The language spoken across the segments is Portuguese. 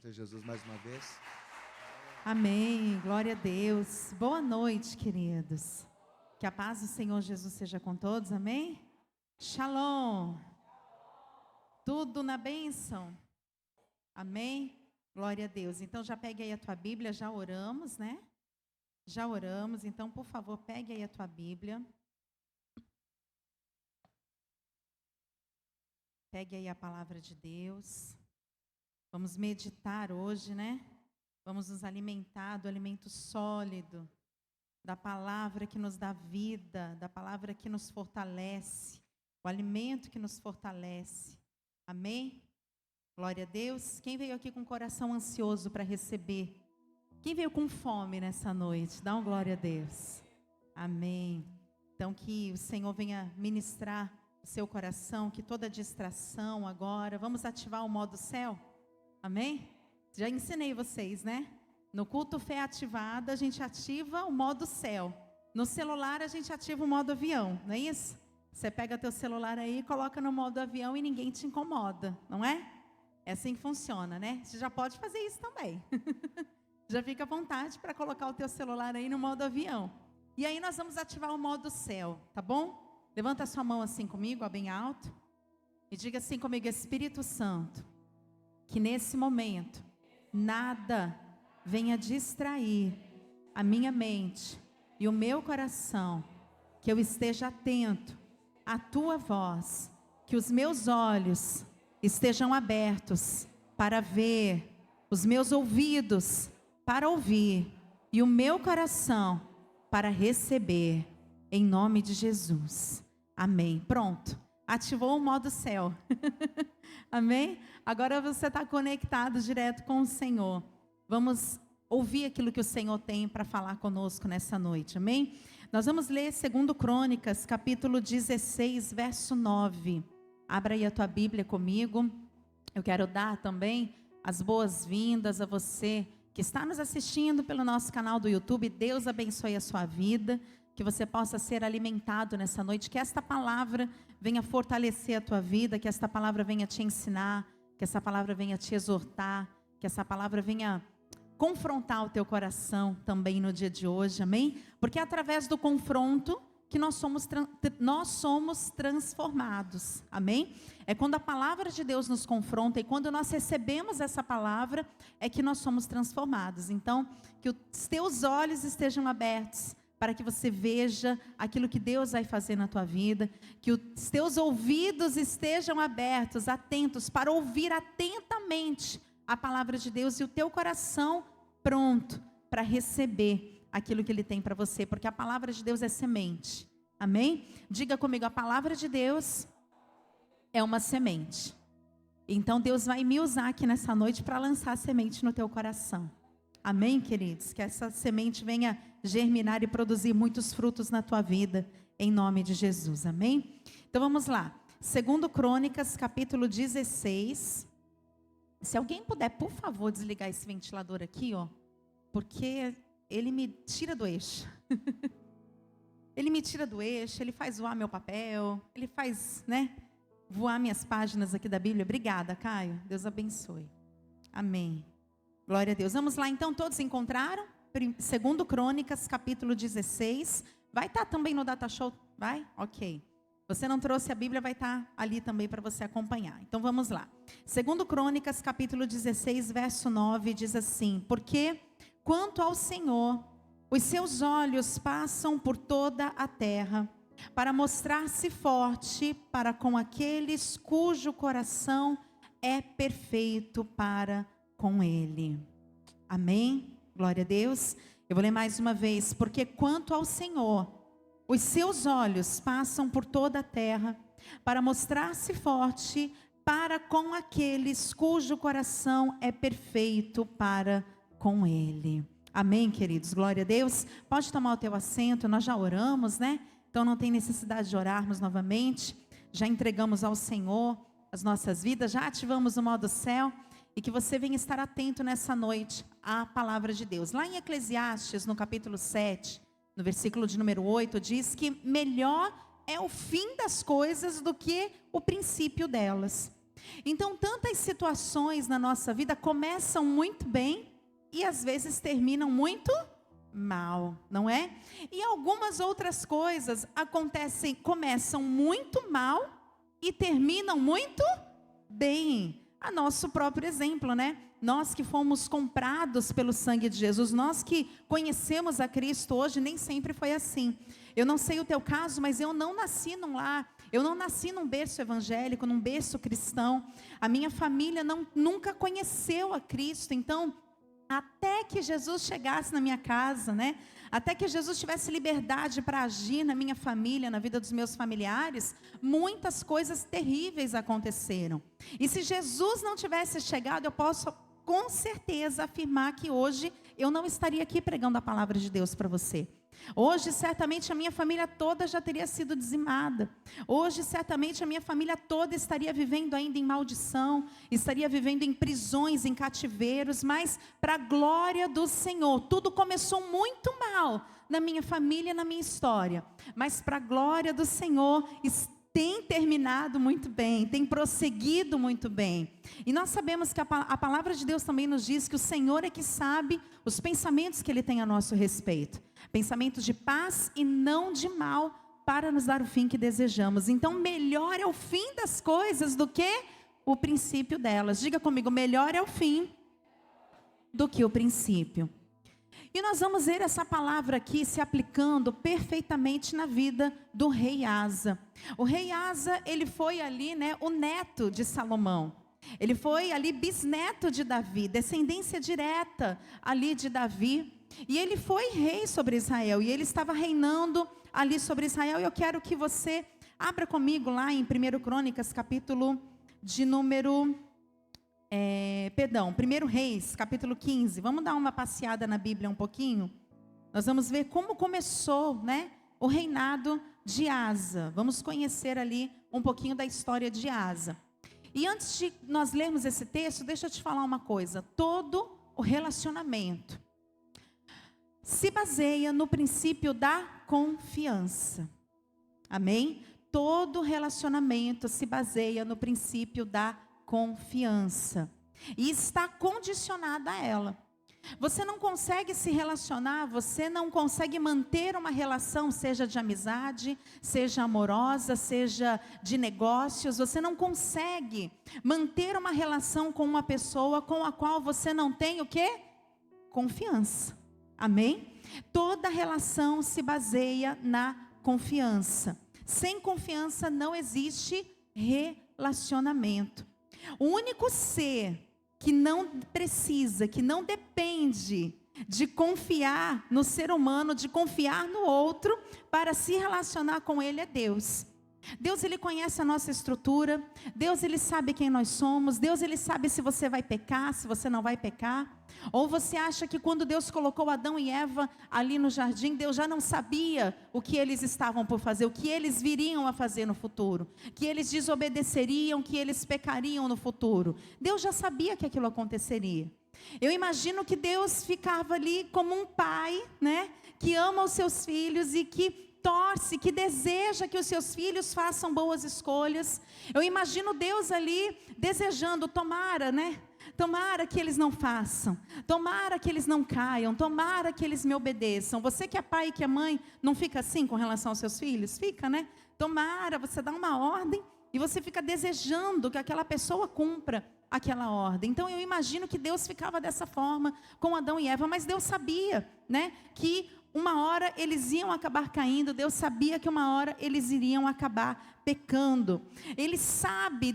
Senhor Jesus mais uma vez. Amém, glória a Deus. Boa noite, queridos. Que a paz do Senhor Jesus seja com todos, amém? Shalom. Tudo na bênção. Amém? Glória a Deus. Então já pegue aí a tua Bíblia, já oramos, né? Já oramos, então por favor pegue aí a tua Bíblia. Pegue aí a palavra de Deus. Vamos meditar hoje, né? Vamos nos alimentar do alimento sólido, da palavra que nos dá vida, da palavra que nos fortalece, o alimento que nos fortalece. Amém? Glória a Deus. Quem veio aqui com o coração ansioso para receber? Quem veio com fome nessa noite? Dá uma glória a Deus. Amém. Então que o Senhor venha ministrar o seu coração, que toda distração agora, vamos ativar o modo céu? Amém? Já ensinei vocês, né? No culto fé ativada, a gente ativa o modo céu. No celular, a gente ativa o modo avião, não é isso? Você pega teu celular aí, coloca no modo avião e ninguém te incomoda, não é? É assim que funciona, né? Você já pode fazer isso também. Já fica à vontade para colocar o teu celular aí no modo avião. E aí nós vamos ativar o modo céu, tá bom? Levanta a sua mão assim comigo, ó, bem alto. E diga assim comigo: Espírito Santo, que nesse momento nada venha distrair a minha mente e o meu coração, que eu esteja atento à tua voz, que os meus olhos estejam abertos para ver, os meus ouvidos para ouvir e o meu coração para receber, em nome de Jesus. Amém. Pronto. Ativou o modo céu. Amém? Agora você está conectado direto com o Senhor. Vamos ouvir aquilo que o Senhor tem para falar conosco nessa noite. Amém? Nós vamos ler 2 Crônicas, capítulo 16, verso 9. Abra aí a tua Bíblia comigo. Eu quero dar também as boas-vindas a você que está nos assistindo pelo nosso canal do YouTube. Deus abençoe a sua vida. Que você possa ser alimentado nessa noite, que esta palavra venha fortalecer a tua vida, que esta palavra venha te ensinar, que essa palavra venha te exortar, que essa palavra venha confrontar o teu coração também no dia de hoje, amém? Porque é através do confronto que nós somos transformados, amém? É quando a palavra de Deus nos confronta e quando nós recebemos essa palavra, é que nós somos transformados. Então, que os teus olhos estejam abertos, para que você veja aquilo que Deus vai fazer na tua vida, que os teus ouvidos estejam abertos, atentos, para ouvir atentamente a palavra de Deus e o teu coração pronto para receber aquilo que Ele tem para você, porque a palavra de Deus é semente, amém? Diga comigo: a palavra de Deus é uma semente. Então Deus vai me usar aqui nessa noite para lançar a semente no teu coração. Amém, queridos? Que essa semente venha germinar e produzir muitos frutos na tua vida, em nome de Jesus, amém? Então vamos lá, 2 Crônicas, capítulo 16. Se alguém puder, por favor, desligar esse ventilador aqui, ó, porque ele me tira do eixo. Ele me tira do eixo, ele faz voar meu papel, ele faz, né, voar minhas páginas aqui da Bíblia. Obrigada, Caio, Deus abençoe. Amém. Glória a Deus. Vamos lá então, todos encontraram? 2 Crônicas, capítulo 16. Vai estar também no Data Show? Vai? Ok. Você não trouxe a Bíblia, vai estar ali também para você acompanhar. Então vamos lá. 2 Crônicas, capítulo 16, verso 9, diz assim: Porque quanto ao Senhor, os seus olhos passam por toda a terra, para mostrar-se forte para com aqueles cujo coração é perfeito para com Ele. Amém? Glória a Deus. Eu vou ler mais uma vez. Porque quanto ao Senhor, os seus olhos passam por toda a terra, para mostrar-se forte para com aqueles cujo coração é perfeito para com Ele. Amém, queridos? Glória a Deus. Pode tomar o teu assento, nós já oramos, né? Então não tem necessidade de orarmos novamente. Já entregamos ao Senhor as nossas vidas, já ativamos o modo céu. E que você venha estar atento nessa noite à palavra de Deus. Lá em Eclesiastes, no capítulo 7, no versículo de número 8, diz que melhor é o fim das coisas do que o princípio delas. Então, tantas situações na nossa vida começam muito bem e às vezes terminam muito mal, não é? E algumas outras coisas começam muito mal e terminam muito bem. A nosso próprio exemplo, né? Nós que fomos comprados pelo sangue de Jesus, nós que conhecemos a Cristo hoje, nem sempre foi assim. Eu não sei o teu caso, mas eu não nasci num lar, eu não nasci num berço evangélico, num berço cristão. A minha família nunca conheceu a Cristo, então até que Jesus chegasse na minha casa, né? Até que Jesus tivesse liberdade para agir na minha família, na vida dos meus familiares, muitas coisas terríveis aconteceram. E se Jesus não tivesse chegado, eu posso com certeza afirmar que hoje eu não estaria aqui pregando a palavra de Deus para você. Hoje, certamente, a minha família toda já teria sido dizimada. Hoje, certamente, a minha família toda estaria vivendo ainda em maldição, estaria vivendo em prisões, em cativeiros, mas para a glória do Senhor. Tudo começou muito mal na minha família, na minha história, mas para a glória do Senhor tem terminado muito bem, tem prosseguido muito bem. E nós sabemos que a palavra de Deus também nos diz que o Senhor é que sabe os pensamentos que Ele tem a nosso respeito. Pensamentos de paz e não de mal, para nos dar o fim que desejamos. Então, melhor é o fim das coisas do que o princípio delas. Diga comigo, melhor é o fim do que o princípio. E nós vamos ver essa palavra aqui se aplicando perfeitamente na vida do rei Asa. O rei Asa, ele foi ali, né, o neto de Salomão. Ele foi ali bisneto de Davi, descendência direta ali de Davi. E ele foi rei sobre Israel, e ele estava reinando ali sobre Israel. E eu quero que você abra comigo lá em 1 Crônicas, capítulo de número... 1 Reis, capítulo 15. Vamos dar uma passeada na Bíblia um pouquinho? Nós vamos ver como começou, né, o reinado de Asa. Vamos conhecer ali um pouquinho da história de Asa. E antes de nós lermos esse texto, deixa eu te falar uma coisa. Todo o relacionamento se baseia no princípio da confiança. Amém? Todo relacionamento se baseia no princípio da confiança. E está condicionada a ela. Você não consegue se relacionar, você não consegue manter uma relação, seja de amizade, seja amorosa, seja de negócios. Você não consegue manter uma relação com uma pessoa com a qual você não tem o quê? Confiança. Amém? Toda relação se baseia na confiança. Sem confiança não existe relacionamento. O único ser que não precisa, que não depende de confiar no ser humano, de confiar no outro, para se relacionar com ele é Deus. Deus, Ele conhece a nossa estrutura. Deus, Ele sabe quem nós somos. Deus, Ele sabe se você vai pecar, se você não vai pecar. Ou você acha que quando Deus colocou Adão e Eva ali no jardim, Deus já não sabia o que eles estavam por fazer, o que eles viriam a fazer no futuro, que eles desobedeceriam, que eles pecariam no futuro. Deus já sabia que aquilo aconteceria. Eu imagino que Deus ficava ali como um pai, né, que ama os seus filhos e que torce, que deseja que os seus filhos façam boas escolhas. Eu imagino Deus ali desejando, tomara, né? Tomara que eles não façam, tomara que eles não caiam, tomara que eles me obedeçam. Você que é pai e que é mãe, não fica assim com relação aos seus filhos? Fica, né? Tomara, você dá uma ordem e você fica desejando que aquela pessoa cumpra aquela ordem. Então eu imagino que Deus ficava dessa forma com Adão e Eva, mas Deus sabia, né, que uma hora eles iam acabar caindo. Deus sabia que uma hora eles iriam acabar pecando.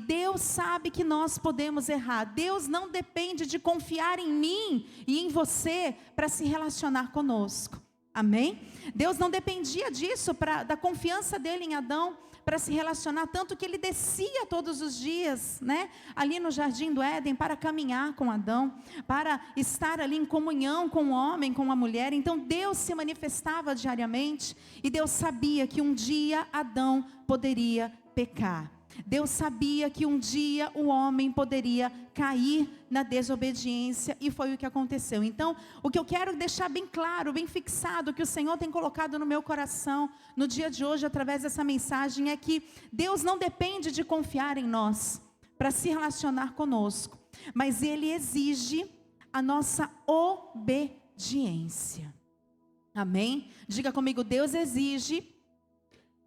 Deus sabe que nós podemos errar. Deus não depende de confiar em mim e em você para se relacionar conosco. Amém? Deus não dependia disso, da confiança dele em Adão, para se relacionar, tanto que ele descia todos os dias, né, ali no jardim do Éden, para caminhar com Adão, para estar ali em comunhão com o homem, com a mulher. Então Deus se manifestava diariamente, e Deus sabia que um dia Adão poderia pecar. Deus sabia que um dia o homem poderia cair na desobediência, e foi o que aconteceu. Então, o que eu quero deixar bem claro, bem fixado, que o Senhor tem colocado no meu coração, no dia de hoje, através dessa mensagem, é que Deus não depende de confiar em nós, para se relacionar conosco, mas Ele exige a nossa obediência. Amém? Diga comigo, Deus exige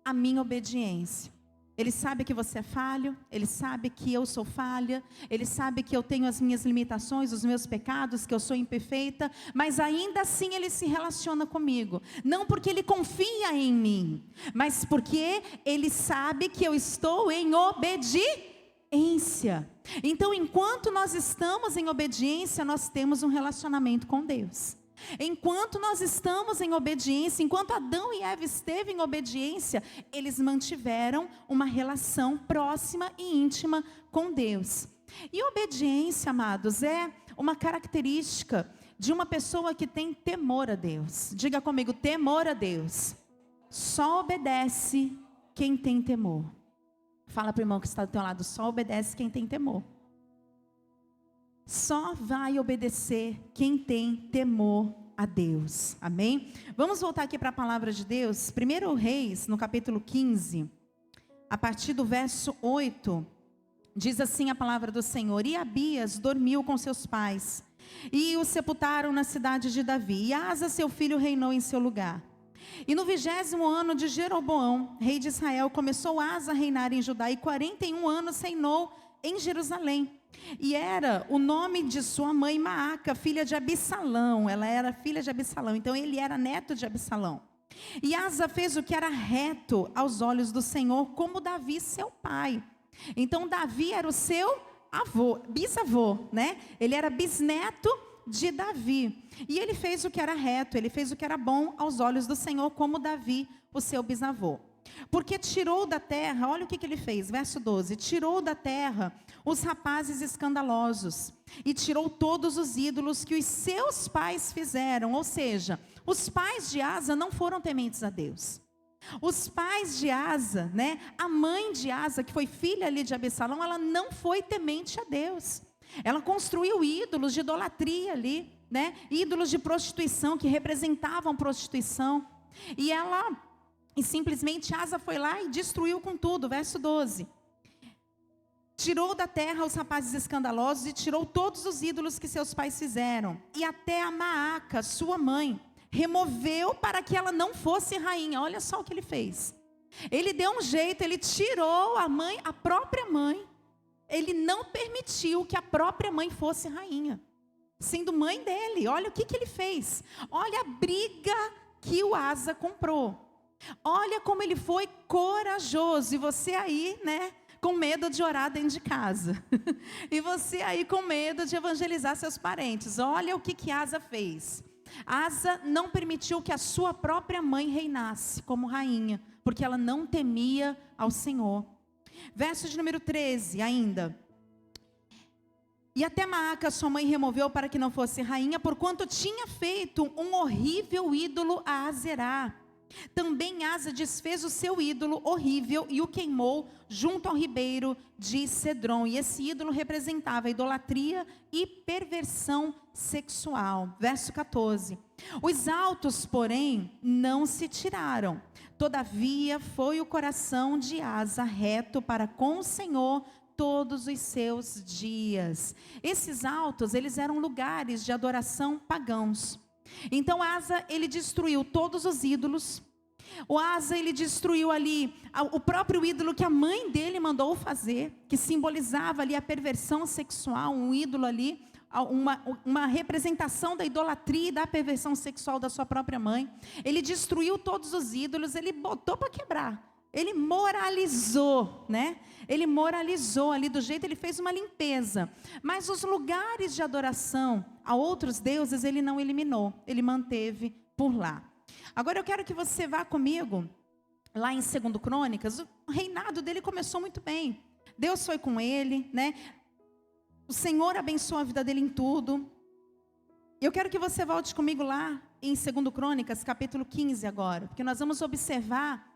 a minha obediência. Ele sabe que você é falho, Ele sabe que eu sou falha, Ele sabe que eu tenho as minhas limitações, os meus pecados, que eu sou imperfeita, mas ainda assim Ele se relaciona comigo, não porque Ele confia em mim, mas porque Ele sabe que eu estou em obediência. Então, enquanto nós estamos em obediência, nós temos um relacionamento com Deus. Enquanto nós estamos em obediência, enquanto Adão e Eva esteve em obediência, eles mantiveram uma relação próxima e íntima com Deus. E obediência, amados, é uma característica de uma pessoa que tem temor a Deus. Diga comigo, temor a Deus. Só obedece quem tem temor. Fala para o irmão que está do teu lado, só obedece quem tem temor. Só vai obedecer quem tem temor a Deus. Amém? Vamos voltar aqui para a palavra de Deus. 1 Reis, no capítulo 15, a partir do verso 8, diz assim a palavra do Senhor: E Abias dormiu com seus pais, e o sepultaram na cidade de Davi. E Asa, seu filho, reinou em seu lugar. E no 20º ano de Jeroboão, rei de Israel, começou Asa a reinar em Judá, e 41 anos reinou em Jerusalém. E era o nome de sua mãe Maaca, filha de Abissalão. Ela era filha de Abissalão, então ele era neto de Abissalão. E Asa fez o que era reto aos olhos do Senhor, como Davi, seu pai. Então Davi era o seu avô, bisavô, né? Ele era bisneto de Davi. E ele fez o que era reto, ele fez o que era bom aos olhos do Senhor, como Davi, o seu bisavô. Porque tirou da terra, olha o que ele fez, verso 12: tirou da terra os rapazes escandalosos, e tirou todos os ídolos que os seus pais fizeram. Ou seja, os pais de Asa não foram tementes a Deus. Os pais de Asa, né, a mãe de Asa, que foi filha ali de Absalão, ela não foi temente a Deus. Ela construiu ídolos de idolatria ali, né, ídolos de prostituição, que representavam prostituição. E simplesmente Asa foi lá e destruiu com tudo. Verso 12. Tirou da terra os rapazes escandalosos e tirou todos os ídolos que seus pais fizeram. E até a Maaca, sua mãe, removeu para que ela não fosse rainha. Olha só o que ele fez. Ele deu um jeito, ele tirou a própria mãe. Ele não permitiu que a própria mãe fosse rainha, sendo mãe dele. Olha o que ele fez. Olha a briga que o Asa comprou. Olha como ele foi corajoso. E você aí, né, com medo de orar dentro de casa. E você aí com medo de evangelizar seus parentes. Olha o que Asa fez. Asa não permitiu que a sua própria mãe reinasse como rainha, porque ela não temia ao Senhor. Verso de número 13 ainda. E até Maaca, sua mãe, removeu para que não fosse rainha, porquanto tinha feito um horrível ídolo a Azerá. Também Asa desfez o seu ídolo horrível e o queimou junto ao ribeiro de Cedron. E esse ídolo representava idolatria e perversão sexual. Verso 14. Os altos, porém, não se tiraram. Todavia foi o coração de Asa reto para com o Senhor todos os seus dias. Esses altos, eles eram lugares de adoração pagãos. Então Asa, ele destruiu todos os ídolos. O Asa, ele destruiu ali o próprio ídolo que a mãe dele mandou fazer, que simbolizava ali a perversão sexual, um ídolo ali, uma representação da idolatria e da perversão sexual da sua própria mãe. Ele destruiu todos os ídolos, ele botou para quebrar. Ele moralizou, né? Ele moralizou ali do jeito, ele fez uma limpeza. Mas os lugares de adoração a outros deuses, ele não eliminou. Ele manteve por lá. Agora eu quero que você vá comigo, lá em 2 Crônicas. O reinado dele começou muito bem. Deus foi com ele, né? O Senhor abençoou a vida dele em tudo. Eu quero que você volte comigo lá em 2 Crônicas, capítulo 15 agora. Porque nós vamos observar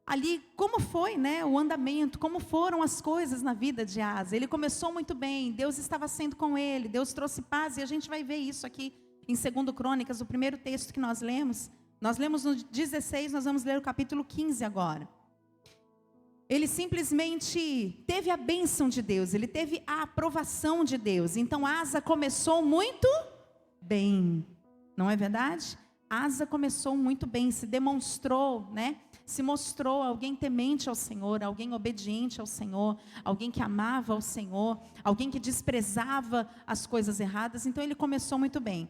ali como foi, né, o andamento, como foram as coisas na vida de Asa. Ele começou muito bem, Deus estava sendo com ele, Deus trouxe paz, e a gente vai ver isso aqui em 2 Crônicas, o primeiro texto que nós lemos. Nós lemos no 16, nós vamos ler o capítulo 15 agora. ele simplesmente teve a bênção de Deus, ele teve a aprovação de Deus. Então Asa começou muito bem, não é verdade? Asa começou muito bem, se demonstrou, né? Se mostrou alguém temente ao Senhor, alguém obediente ao Senhor, alguém que amava ao Senhor, alguém que desprezava as coisas erradas. Então ele começou muito bem.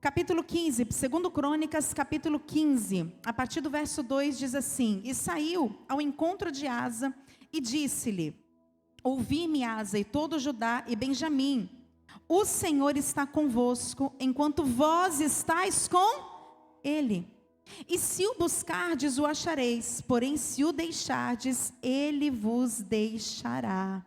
Capítulo 15, 2 Crônicas, capítulo 15, a partir do verso 2 diz assim: E saiu ao encontro de Asa e disse-lhe: Ouvi-me, Asa, e todo Judá e Benjamim, o Senhor está convosco, enquanto vós estáis com ele. E se o buscardes, o achareis, porém se o deixardes, ele vos deixará.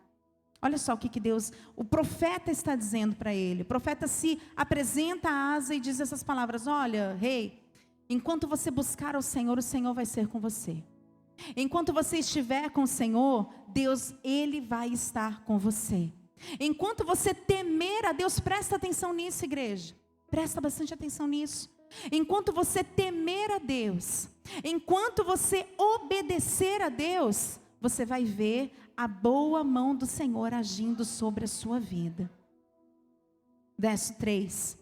Olha só o que Deus, o profeta está dizendo para ele. O profeta se apresenta a Asa e diz essas palavras: olha, rei, enquanto você buscar o Senhor vai ser com você. Enquanto você estiver com o Senhor, Deus, ele vai estar com você. Enquanto você temer a Deus, presta atenção nisso, igreja. Presta bastante atenção nisso. Enquanto você temer a Deus, enquanto você obedecer a Deus, você vai ver a boa mão do Senhor agindo sobre a sua vida. Verso 3.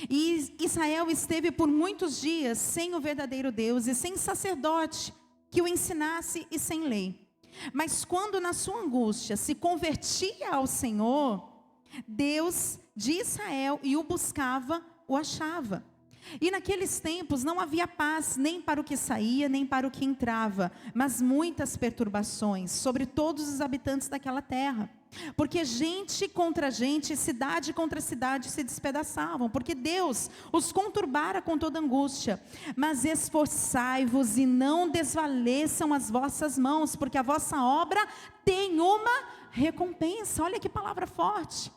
E Israel esteve por muitos dias sem o verdadeiro Deus e sem sacerdote que o ensinasse e sem lei. Mas quando na sua angústia se convertia ao Senhor, Deus de Israel e o buscava, o achava. E naqueles tempos não havia paz, nem para o que saía, nem para o que entrava, mas muitas perturbações sobre todos os habitantes daquela terra. Porque gente contra gente, cidade contra cidade se despedaçavam, porque Deus os conturbara com toda angústia. Mas esforçai-vos e não desvaleçam as vossas mãos, porque a vossa obra tem uma recompensa. Olha que palavra forte.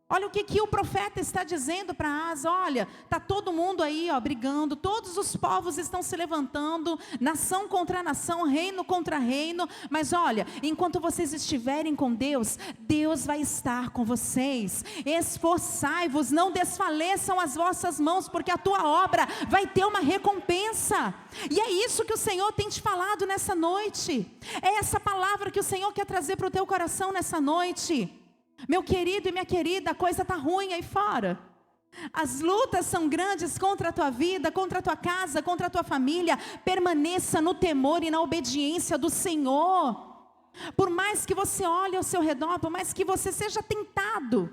Olha o que o profeta está dizendo para Asa. Olha, está todo mundo aí brigando, todos os povos estão se levantando, nação contra nação, reino contra reino, mas olha, enquanto vocês estiverem com Deus, Deus vai estar com vocês. Esforçai-vos, não desfaleçam as vossas mãos, porque a tua obra vai ter uma recompensa. E é isso que o Senhor tem te falado nessa noite, é essa palavra que o Senhor quer trazer para o teu coração nessa noite. Meu querido e minha querida, a coisa está ruim aí fora. As lutas são grandes contra a tua vida, contra a tua casa, contra a tua família. Permaneça no temor e na obediência do Senhor. Por mais que você olhe ao seu redor, por mais que você seja tentado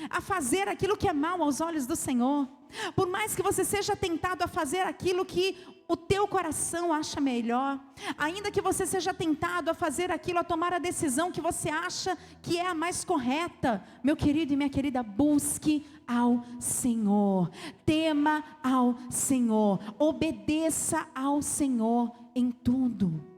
a fazer aquilo que é mal aos olhos do Senhor, por mais que você seja tentado a fazer aquilo que o teu coração acha melhor, ainda que você seja tentado a fazer aquilo, a tomar a decisão que você acha que é a mais correta, meu querido e minha querida, busque ao Senhor, tema ao Senhor, obedeça ao Senhor em tudo.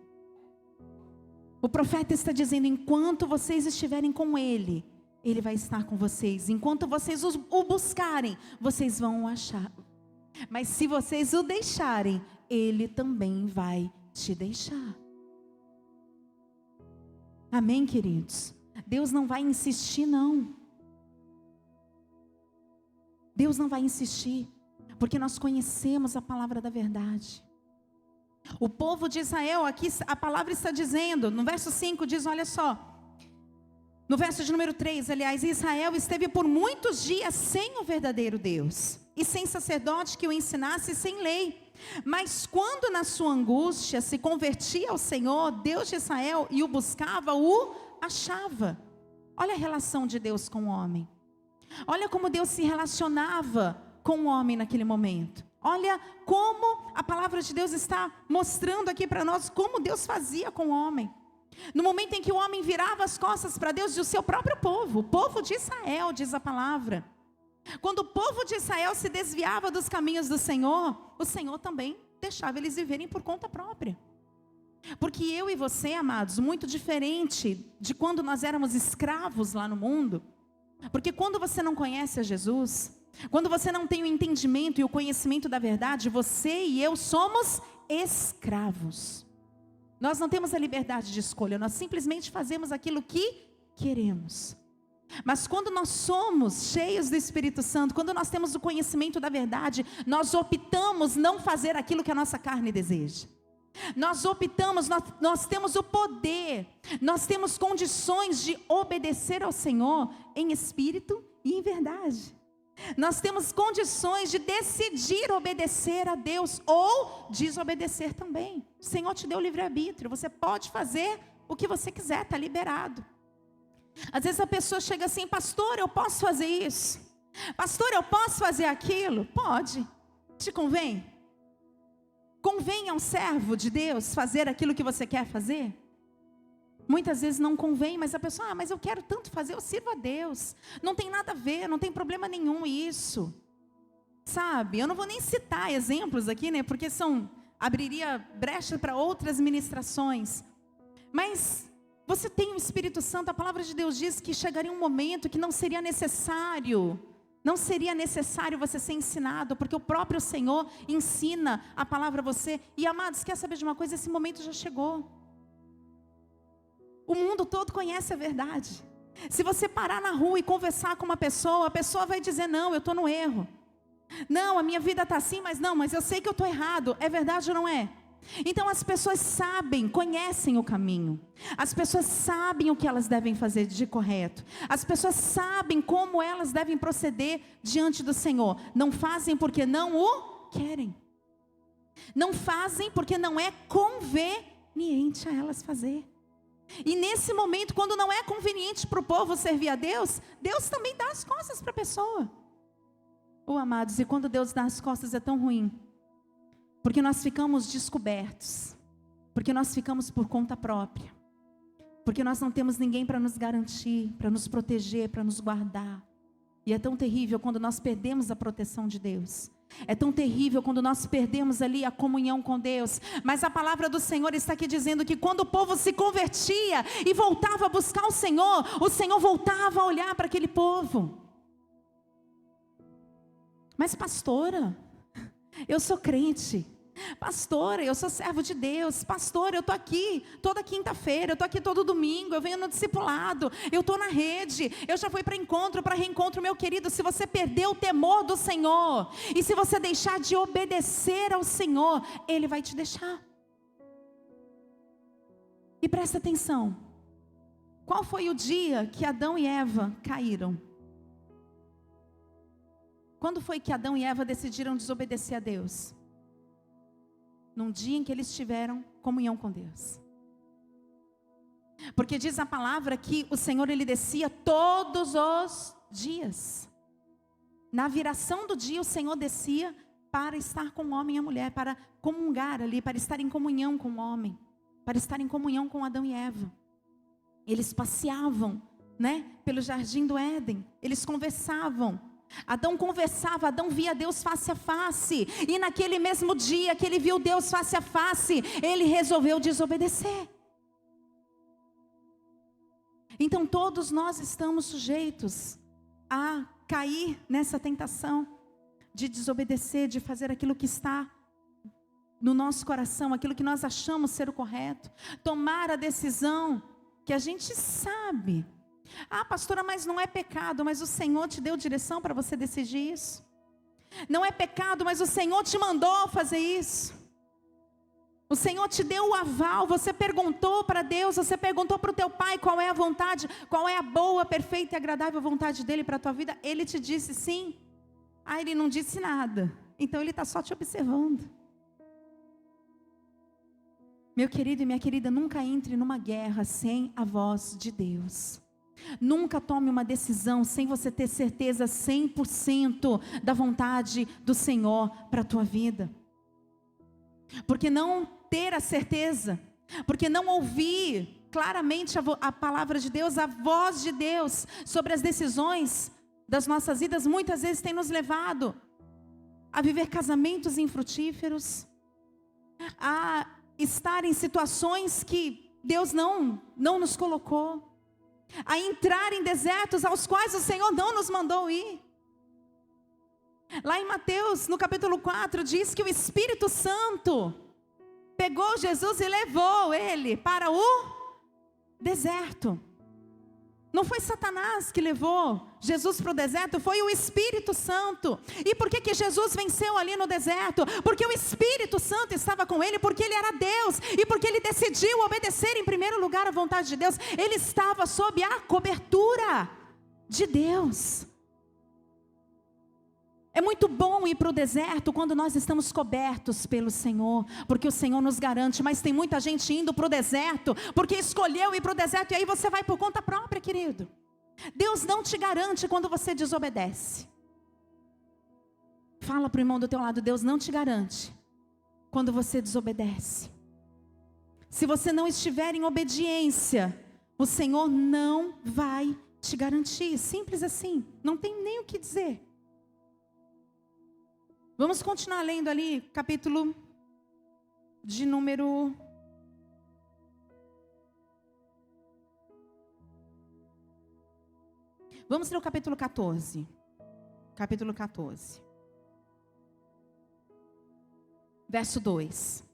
O profeta está dizendo: enquanto vocês estiverem com Ele, Ele vai estar com vocês. Enquanto vocês o buscarem, vocês vão o achar. Mas se vocês o deixarem, Ele também vai te deixar. Amém, queridos? Deus não vai insistir, não. Deus não vai insistir, porque nós conhecemos a palavra da verdade. O povo de Israel, aqui a palavra está dizendo, no verso 5 diz, olha só. No verso de número 3, aliás, Israel esteve por muitos dias sem o verdadeiro Deus, e sem sacerdote que o ensinasse, sem lei. Mas quando na sua angústia se convertia ao Senhor, Deus de Israel, e o buscava, o achava. Olha a relação de Deus com o homem. Olha como Deus se relacionava com o homem naquele momento. Olha como a palavra de Deus está mostrando aqui para nós, como Deus fazia com o homem. No momento em que o homem virava as costas para Deus e o seu próprio povo, o povo de Israel, diz a palavra. Quando o povo de Israel se desviava dos caminhos do Senhor, o Senhor também deixava eles viverem por conta própria. Porque eu e você, amados, muito diferente de quando nós éramos escravos lá no mundo, porque quando você não conhece a Jesus, quando você não tem o entendimento e o conhecimento da verdade, você e eu somos escravos. Nós não temos a liberdade de escolha, nós simplesmente fazemos aquilo que queremos. Mas quando nós somos cheios do Espírito Santo, quando nós temos o conhecimento da verdade, nós optamos não fazer aquilo que a nossa carne deseja. Nós optamos, nós temos o poder, nós temos condições de obedecer ao Senhor em espírito e em verdade. Nós temos condições de decidir obedecer a Deus ou desobedecer também. O Senhor te deu livre-arbítrio, você pode fazer o que você quiser, está liberado. Às vezes a pessoa chega assim: pastor, eu posso fazer isso? Pastor, eu posso fazer aquilo? Pode. Te convém? Convém a um servo de Deus fazer aquilo que você quer fazer? Muitas vezes não convém, mas a pessoa: mas eu quero tanto fazer, eu sirvo a Deus. Não tem nada a ver, não tem problema nenhum isso. Sabe, eu não vou nem citar exemplos aqui, né? Porque abriria brecha para outras ministrações. Mas você tem o Espírito Santo, a palavra de Deus diz que chegaria um momento que não seria necessário você ser ensinado, porque o próprio Senhor ensina a palavra a você. E amados, quer saber de uma coisa? Esse momento já chegou. O mundo todo conhece a verdade. Se você parar na rua e conversar com uma pessoa, a pessoa vai dizer: não, eu estou no erro. Não, a minha vida está assim, mas eu sei que eu estou errado. É verdade ou não é? Então as pessoas sabem, conhecem o caminho. As pessoas sabem o que elas devem fazer de correto. As pessoas sabem como elas devem proceder diante do Senhor. Não fazem porque não o querem. Não fazem porque não é conveniente a elas fazer. E nesse momento, quando não é conveniente para o povo servir a Deus, Deus também dá as costas para a pessoa. Amados, e quando Deus dá as costas é tão ruim. Porque nós ficamos descobertos. Porque nós ficamos por conta própria. Porque nós não temos ninguém para nos garantir, para nos proteger, para nos guardar. E é tão terrível quando nós perdemos a proteção de Deus. É tão terrível quando nós perdemos ali a comunhão com Deus. Mas a palavra do Senhor está aqui dizendo que quando o povo se convertia e voltava a buscar o Senhor voltava a olhar para aquele povo. Mas pastora, eu sou crente. Pastora, eu sou servo de Deus. Pastora, eu estou aqui toda quinta-feira, eu estou aqui todo domingo, eu venho no discipulado, eu estou na rede, eu já fui para reencontro, meu querido. Se você perdeu o temor do Senhor, e se você deixar de obedecer ao Senhor, Ele vai te deixar. E presta atenção, qual foi o dia que Adão e Eva caíram? Quando foi que Adão e Eva decidiram desobedecer a Deus? Num dia em que eles tiveram comunhão com Deus. Porque diz a palavra que o Senhor, Ele descia todos os dias. Na viração do dia o Senhor descia para estar com o homem e a mulher, para comungar ali, para estar em comunhão com o homem, para estar em comunhão com Adão e Eva. Eles passeavam, pelo jardim do Éden, eles conversavam. Adão conversava, Adão via Deus face a face. E naquele mesmo dia que ele viu Deus face a face, ele resolveu desobedecer. Então todos nós estamos sujeitos a cair nessa tentação de desobedecer, de fazer aquilo que está no nosso coração, aquilo que nós achamos ser o correto. Tomar a decisão que a gente sabe. Pastora, mas não é pecado, mas o Senhor te deu direção para você decidir isso. Não é pecado, mas o Senhor te mandou fazer isso. O Senhor te deu o aval, você perguntou para Deus, você perguntou para o teu pai qual é a vontade, qual é a boa, perfeita e agradável vontade dele para a tua vida. Ele te disse sim. Ele não disse nada, então ele está só te observando. Meu querido e minha querida, nunca entre numa guerra sem a voz de Deus. Nunca tome uma decisão sem você ter certeza 100% da vontade do Senhor para a tua vida. Porque não ter a certeza, porque não ouvir claramente a palavra de Deus, a voz de Deus sobre as decisões das nossas vidas, muitas vezes tem nos levado a viver casamentos infrutíferos, a estar em situações que Deus não nos colocou, a entrar em desertos aos quais o Senhor não nos mandou ir. Lá em Mateus, no capítulo 4, diz que o Espírito Santo pegou Jesus e levou ele para o deserto. Não foi Satanás que levou Jesus para o deserto, foi o Espírito Santo. E por que Jesus venceu ali no deserto? Porque o Espírito Santo estava com ele, porque ele era Deus, e porque ele decidiu obedecer em primeiro lugar à vontade de Deus. Ele estava sob a cobertura de Deus. É muito bom ir para o deserto quando nós estamos cobertos pelo Senhor, porque o Senhor nos garante. Mas tem muita gente indo para o deserto porque escolheu ir para o deserto, e aí você vai por conta própria, querido. Deus não te garante quando você desobedece. Fala para o irmão do teu lado: Deus não te garante quando você desobedece. Se você não estiver em obediência, o Senhor não vai te garantir. Simples assim, não tem nem o que dizer. Vamos continuar lendo ali, capítulo de número... Vamos ler o capítulo 14. Capítulo 14. Verso 2.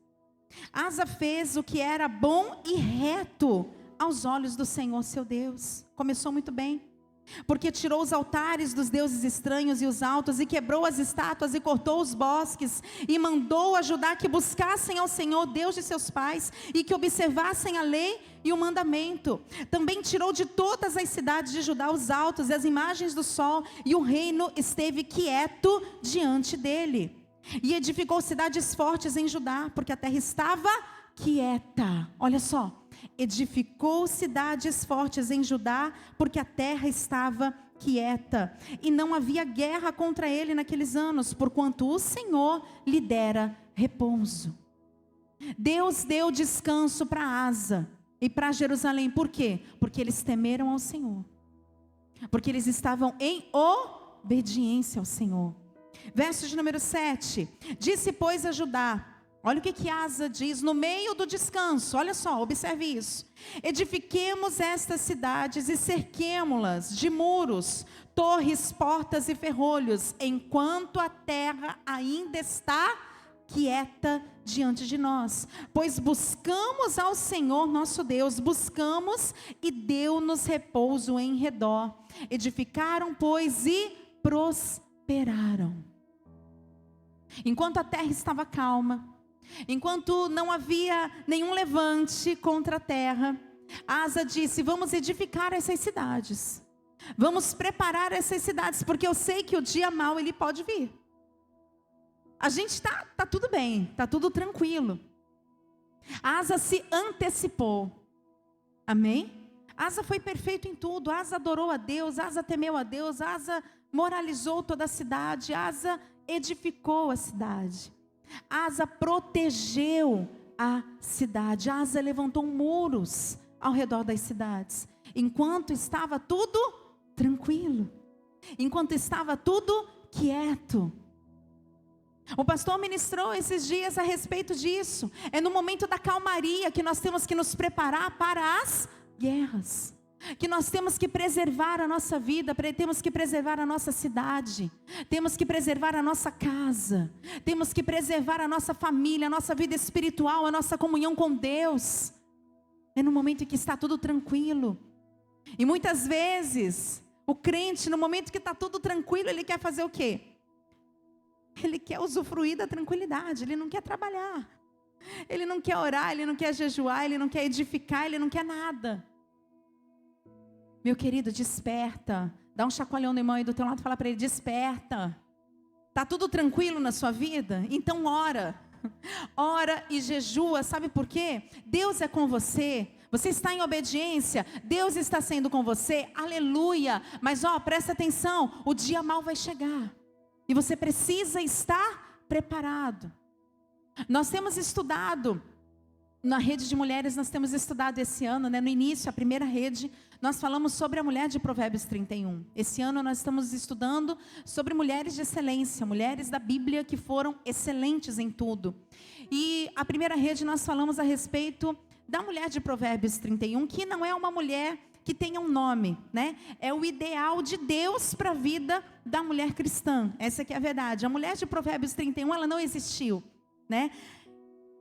Asa fez o que era bom e reto aos olhos do Senhor seu Deus. Começou muito bem. Porque tirou os altares dos deuses estranhos e os altos, e quebrou as estátuas, e cortou os bosques, e mandou a Judá que buscassem ao Senhor, Deus de seus pais, e que observassem a lei e o mandamento. Também tirou de todas as cidades de Judá os altos e as imagens do sol, e o reino esteve quieto diante dele. E edificou cidades fortes em Judá, porque a terra estava quieta. Olha só. Edificou cidades fortes em Judá, porque a terra estava quieta, e não havia guerra contra ele naqueles anos, porquanto o Senhor lhe dera repouso. Deus deu descanso para Asa e para Jerusalém. Por quê? Porque eles temeram ao Senhor, porque eles estavam em obediência ao Senhor. Verso de número 7. Disse, pois, a Judá... Olha o que Asa diz no meio do descanso. Olha só, observe isso. Edifiquemos estas cidades e cerquemo-las de muros, torres, portas e ferrolhos, enquanto a terra ainda está quieta diante de nós. Pois buscamos ao Senhor nosso Deus, buscamos e deu-nos repouso em redor. Edificaram, pois, e prosperaram. Enquanto a terra estava calma, enquanto não havia nenhum levante contra a terra, Asa disse, vamos edificar essas cidades. Vamos preparar essas cidades, porque eu sei que o dia mau ele pode vir. A gente está tudo bem, está tudo tranquilo. Asa se antecipou. Amém? Asa foi perfeito em tudo. Asa adorou a Deus, Asa temeu a Deus, Asa moralizou toda a cidade, Asa edificou a cidade. Asa protegeu a cidade. Asa levantou muros ao redor das cidades, enquanto estava tudo tranquilo, enquanto estava tudo quieto. O pastor ministrou esses dias a respeito disso. É no momento da calmaria que nós temos que nos preparar para as guerras, que nós temos que preservar a nossa vida, temos que preservar a nossa cidade, temos que preservar a nossa casa, temos que preservar a nossa família, a nossa vida espiritual, a nossa comunhão com Deus. É no momento em que está tudo tranquilo. E muitas vezes, o crente, no momento que está tudo tranquilo, ele quer fazer o quê? Ele quer usufruir da tranquilidade, ele não quer trabalhar, ele não quer orar, ele não quer jejuar, ele não quer edificar, ele não quer nada. Meu querido, desperta. Dá um chacoalhão no irmão aí do teu lado e fala para ele, desperta. Está tudo tranquilo na sua vida? Então ora. Ora e jejua, sabe por quê? Deus é com você. Você está em obediência, Deus está sendo com você, aleluia. Mas presta atenção, o dia mau vai chegar. E você precisa estar preparado. Nós temos estudado, na rede de mulheres nós temos estudado esse ano, no início, a primeira rede, nós falamos sobre a mulher de Provérbios 31. Esse ano nós estamos estudando sobre mulheres de excelência, mulheres da Bíblia que foram excelentes em tudo. E a primeira rede nós falamos a respeito da mulher de Provérbios 31, que não é uma mulher que tenha um nome, É o ideal de Deus para a vida da mulher cristã. Essa que é a verdade. A mulher de Provérbios 31, ela não existiu,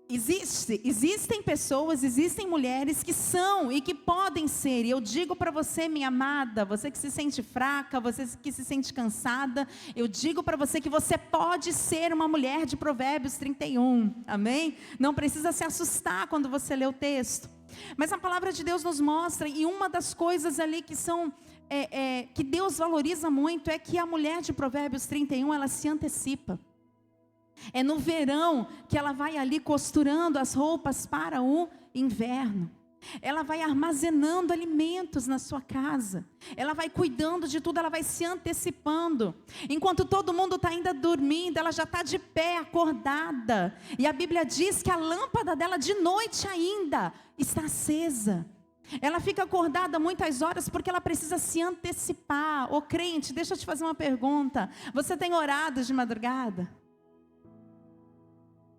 Existem pessoas, existem mulheres que são e que podem ser. E eu digo para você, minha amada, você que se sente fraca, você que se sente cansada, eu digo para você que você pode ser uma mulher de Provérbios 31, amém? Não precisa se assustar quando você lê o texto. Mas a palavra de Deus nos mostra, e uma das coisas ali que são, que Deus valoriza muito, é que a mulher de Provérbios 31, ela se antecipa. É no verão que ela vai ali costurando as roupas para o inverno. Ela vai armazenando alimentos na sua casa. Ela vai cuidando de tudo, ela vai se antecipando. Enquanto todo mundo está ainda dormindo, ela já está de pé, acordada. E a Bíblia diz que a lâmpada dela de noite ainda está acesa. Ela fica acordada muitas horas porque ela precisa se antecipar. Ô crente, deixa eu te fazer uma pergunta. Você tem orado de madrugada?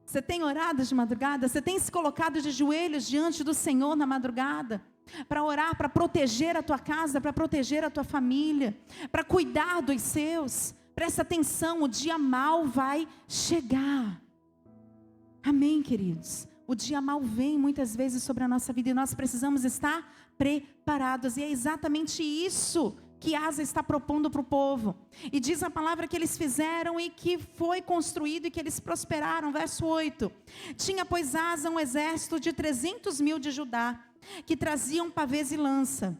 Você tem orado de madrugada? Você tem se colocado de joelhos diante do Senhor na madrugada? Para orar, para proteger a tua casa, para proteger a tua família, para cuidar dos seus. Presta atenção, o dia mau vai chegar. Amém, queridos? O dia mau vem muitas vezes sobre a nossa vida e nós precisamos estar preparados. E é exatamente isso que Asa está propondo para o povo. E diz a palavra que eles fizeram e que foi construído e que eles prosperaram. Verso 8. Tinha, pois, Asa um exército de 300.000 de Judá, que traziam pavês e lança,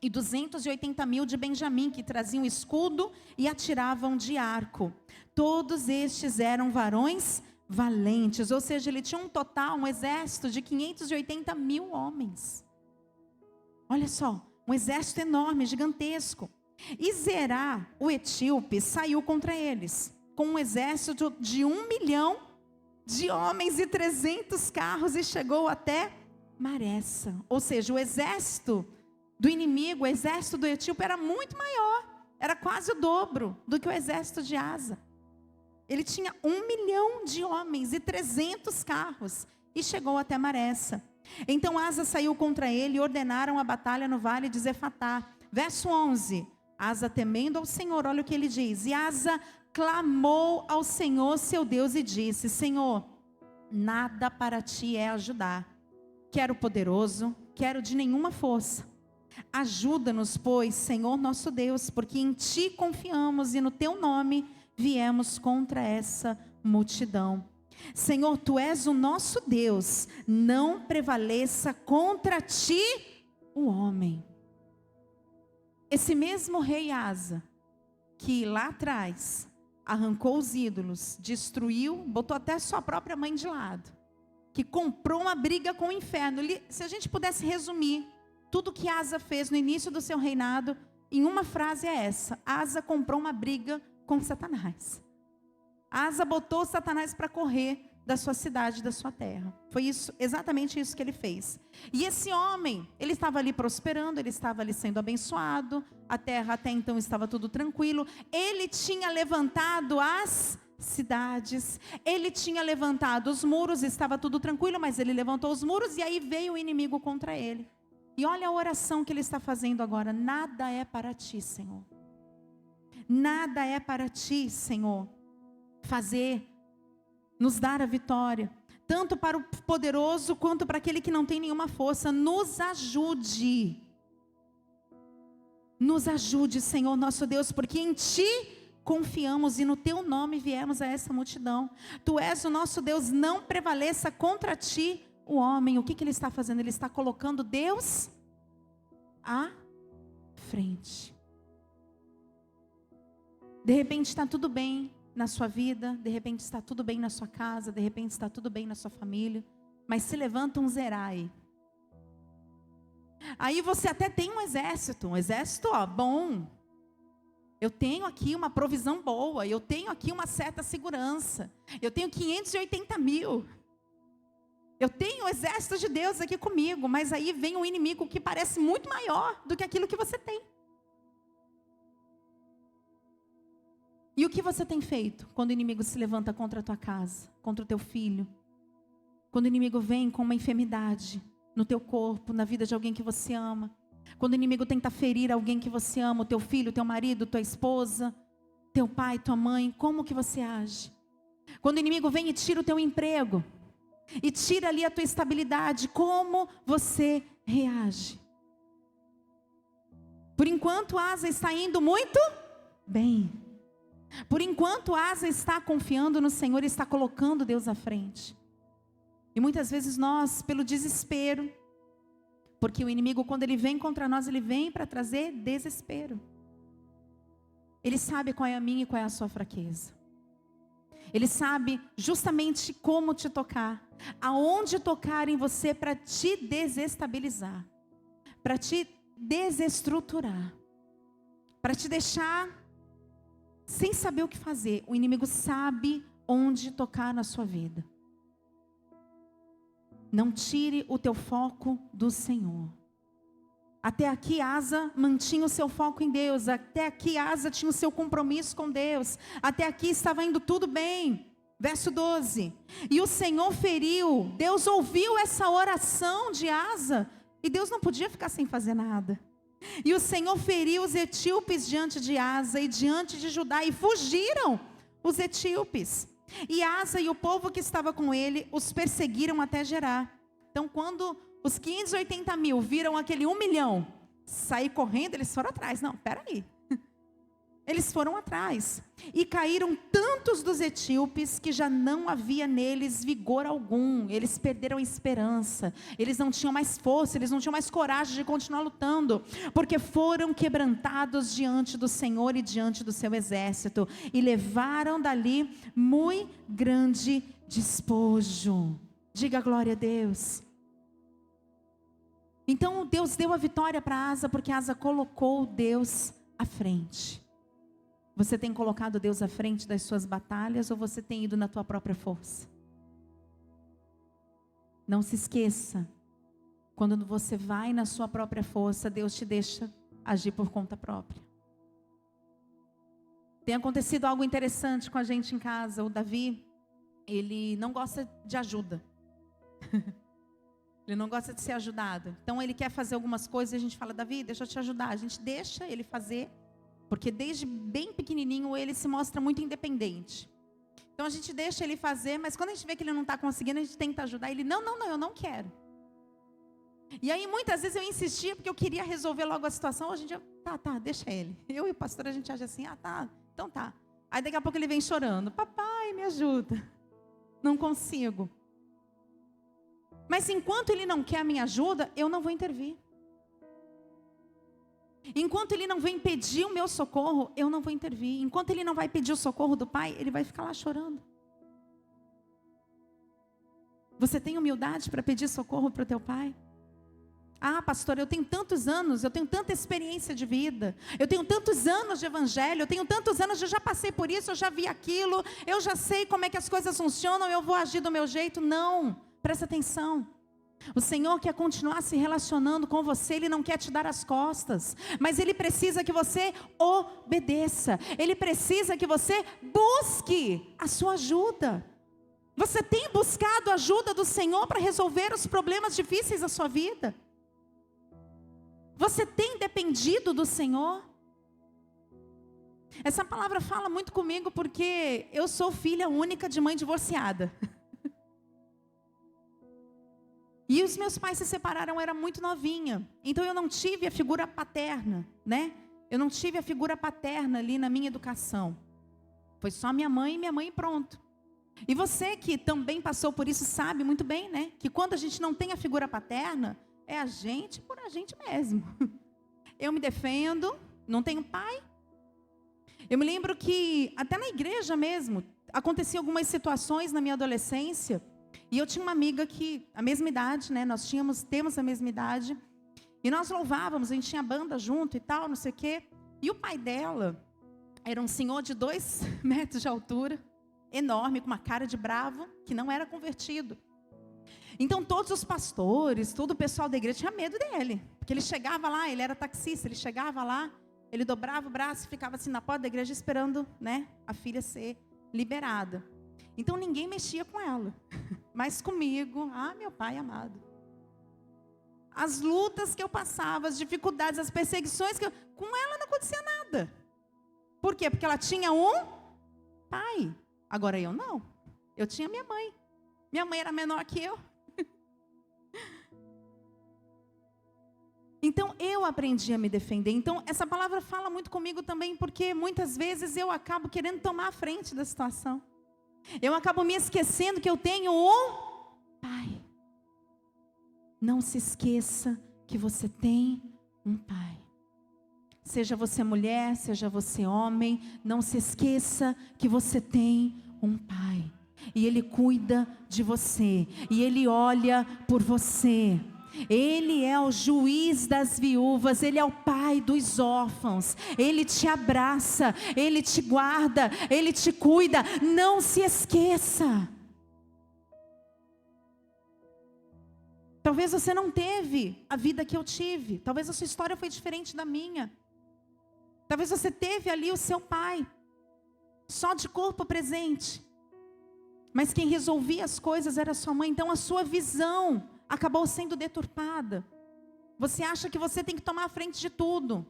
e 280.000 de Benjamim, que traziam escudo e atiravam de arco. Todos estes eram varões valentes, ou seja, ele tinha um total, um exército de 580.000 homens. Olha só, um exército enorme, gigantesco. E Zerá, o etíope, saiu contra eles, com um exército de 1 milhão de homens e 300 carros, e chegou até Maressa. Ou seja, o exército do inimigo, o exército do etíope era muito maior, era quase o dobro do que o exército de Asa. Ele tinha 1 milhão de homens e 300 carros, e chegou até Maressa. Então Asa saiu contra ele e ordenaram a batalha no vale de Zefatá. Verso 11. Asa, temendo ao Senhor, olha o que ele diz. E Asa clamou ao Senhor seu Deus e disse: Senhor, nada para ti é ajudar. Quero poderoso, quero de nenhuma força. Ajuda-nos, pois, Senhor nosso Deus, porque em ti confiamos e no teu nome viemos contra essa multidão. Senhor, tu és o nosso Deus, não prevaleça contra ti o homem. Esse mesmo rei Asa, que lá atrás arrancou os ídolos, destruiu, botou até sua própria mãe de lado, que comprou uma briga com o inferno. Se a gente pudesse resumir tudo que Asa fez no início do seu reinado, em uma frase é essa: Asa comprou uma briga com Satanás. Asa botou Satanás para correr da sua cidade, da sua terra. Foi isso, exatamente isso que ele fez. E esse homem, ele estava ali prosperando, ele estava ali sendo abençoado, a terra até então estava tudo tranquilo. Ele tinha levantado as cidades, ele tinha levantado os muros, estava tudo tranquilo, mas ele levantou os muros e aí veio o inimigo contra ele. E olha a oração que ele está fazendo agora: nada é para ti, Senhor. Nada é para ti, Senhor, nos dar a vitória, tanto para o poderoso quanto para aquele que não tem nenhuma força. Nos ajude, Senhor nosso Deus, porque em ti confiamos e no teu nome viemos a essa multidão. Tu és o nosso Deus, não prevaleça contra ti o homem. O que ele está fazendo? Ele está colocando Deus à frente. De repente está tudo bem na sua vida, de repente está tudo bem na sua casa, de repente está tudo bem na sua família, mas se levanta um Zerai. Aí você até tem um exército bom. Eu tenho aqui uma provisão boa, eu tenho aqui uma certa segurança, eu tenho 580.000. Eu tenho o exército de Deus aqui comigo, mas aí vem um inimigo que parece muito maior do que aquilo que você tem. E o que você tem feito quando o inimigo se levanta contra a tua casa, contra o teu filho? Quando o inimigo vem com uma enfermidade no teu corpo, na vida de alguém que você ama. Quando o inimigo tenta ferir alguém que você ama, o teu filho, o teu marido, tua esposa, teu pai, tua mãe, como que você age? Quando o inimigo vem e tira o teu emprego, e tira ali a tua estabilidade, como você reage? Por enquanto Asa está indo muito bem. Por enquanto Asa está confiando no Senhor e está colocando Deus à frente. E muitas vezes nós, pelo desespero, porque o inimigo, quando ele vem contra nós, ele vem para trazer desespero. Ele sabe qual é a minha e qual é a sua fraqueza. Ele sabe justamente como te tocar, aonde tocar em você para te desestabilizar, para te desestruturar, para te deixar sem saber o que fazer. O inimigo sabe onde tocar na sua vida. Não tire o teu foco do Senhor. Até aqui Asa mantinha o seu foco em Deus. Até aqui Asa tinha o seu compromisso com Deus. Até aqui estava indo tudo bem. Verso 12. E o Senhor feriu. Deus ouviu essa oração de Asa. E Deus não podia ficar sem fazer nada. E o Senhor feriu os etíopes diante de Asa e diante de Judá. E fugiram os etíopes. E Asa e o povo que estava com ele os perseguiram até Gerá. Então quando os 580 mil viram aquele 1 milhão sair correndo, eles foram atrás. Não, peraí. Eles foram atrás. E caíram tantos dos etíopes que já não havia neles vigor algum. Eles perderam a esperança. Eles não tinham mais força, eles não tinham mais coragem de continuar lutando. Porque foram quebrantados diante do Senhor e diante do seu exército. E levaram dali muito grande despojo. Diga glória a Deus. Então Deus deu a vitória para Asa, porque Asa colocou Deus à frente. Você tem colocado Deus à frente das suas batalhas ou você tem ido na tua própria força? Não se esqueça, quando você vai na sua própria força, Deus te deixa agir por conta própria. Tem acontecido algo interessante com a gente em casa. O Davi, ele não gosta de ajuda. Ele não gosta de ser ajudado. Então ele quer fazer algumas coisas e a gente fala: Davi, deixa eu te ajudar. A gente deixa ele fazer, porque desde bem pequenininho ele se mostra muito independente. Então a gente deixa ele fazer, mas quando a gente vê que ele não está conseguindo, a gente tenta ajudar. Ele: não, eu não quero. E aí muitas vezes eu insistia, porque eu queria resolver logo a situação. Hoje em dia, tá, deixa ele. Eu e o pastor, a gente age assim: tá, então tá. Aí daqui a pouco ele vem chorando: papai, me ajuda. Não consigo. Mas enquanto ele não quer a minha ajuda, eu não vou intervir. Enquanto ele não vem pedir o meu socorro, eu não vou intervir. Enquanto ele não vai pedir o socorro do pai, ele vai ficar lá chorando. Você tem humildade para pedir socorro para o teu pai? Ah, pastor, eu tenho tantos anos, eu tenho tanta experiência de vida, eu tenho tantos anos de evangelho, eu tenho tantos anos, eu já passei por isso, eu já vi aquilo, eu já sei como é que as coisas funcionam, eu vou agir do meu jeito. Não, presta atenção. O Senhor quer continuar se relacionando com você. Ele não quer te dar as costas, mas Ele precisa que você obedeça. Ele precisa que você busque a sua ajuda. Você tem buscado a ajuda do Senhor para resolver os problemas difíceis da sua vida? Você tem dependido do Senhor? Essa palavra fala muito comigo, porque eu sou filha única de mãe divorciada. E os meus pais se separaram, eu era muito novinha. Então eu não tive a figura paterna, né? Eu não tive a figura paterna ali na minha educação. Foi só minha mãe e pronto. E você que também passou por isso sabe muito bem, né? Que quando a gente não tem a figura paterna, é a gente por a gente mesmo. Eu me defendo, não tenho pai. Eu me lembro que até na igreja mesmo, aconteciam algumas situações na minha adolescência. E eu tinha uma amiga que, a mesma idade, né? Temos a mesma idade. E nós louvávamos, a gente tinha banda junto e tal, não sei o quê. E o pai dela era um senhor de 2 metros de altura, enorme, com uma cara de bravo, que não era convertido. Então todos os pastores, todo o pessoal da igreja tinha medo dele. Porque ele chegava lá, ele era taxista, ele chegava lá, ele dobrava o braço e ficava assim na porta da igreja esperando, né, a filha ser liberada. Então ninguém mexia com ela, mas comigo, meu pai amado. As lutas que eu passava, as dificuldades, as perseguições, com ela não acontecia nada. Por quê? Porque ela tinha um pai. Agora eu não. Eu tinha minha mãe. Minha mãe era menor que eu. Então eu aprendi a me defender. Então essa palavra fala muito comigo também, porque muitas vezes eu acabo querendo tomar a frente da situação. Eu acabo me esquecendo que eu tenho um pai. Não se esqueça que você tem um pai. Seja você mulher, seja você homem, não se esqueça que você tem um pai. E Ele cuida de você, e Ele olha por você. Ele é o juiz das viúvas, Ele é o pai dos órfãos. Ele te abraça, Ele te guarda, Ele te cuida. Não se esqueça. Talvez você não teve a vida que eu tive. Talvez a sua história foi diferente da minha. Talvez você teve ali o seu pai, só de corpo presente. Mas quem resolvia as coisas era a sua mãe. Então a sua visão acabou sendo deturpada. Você acha que você tem que tomar a frente de tudo.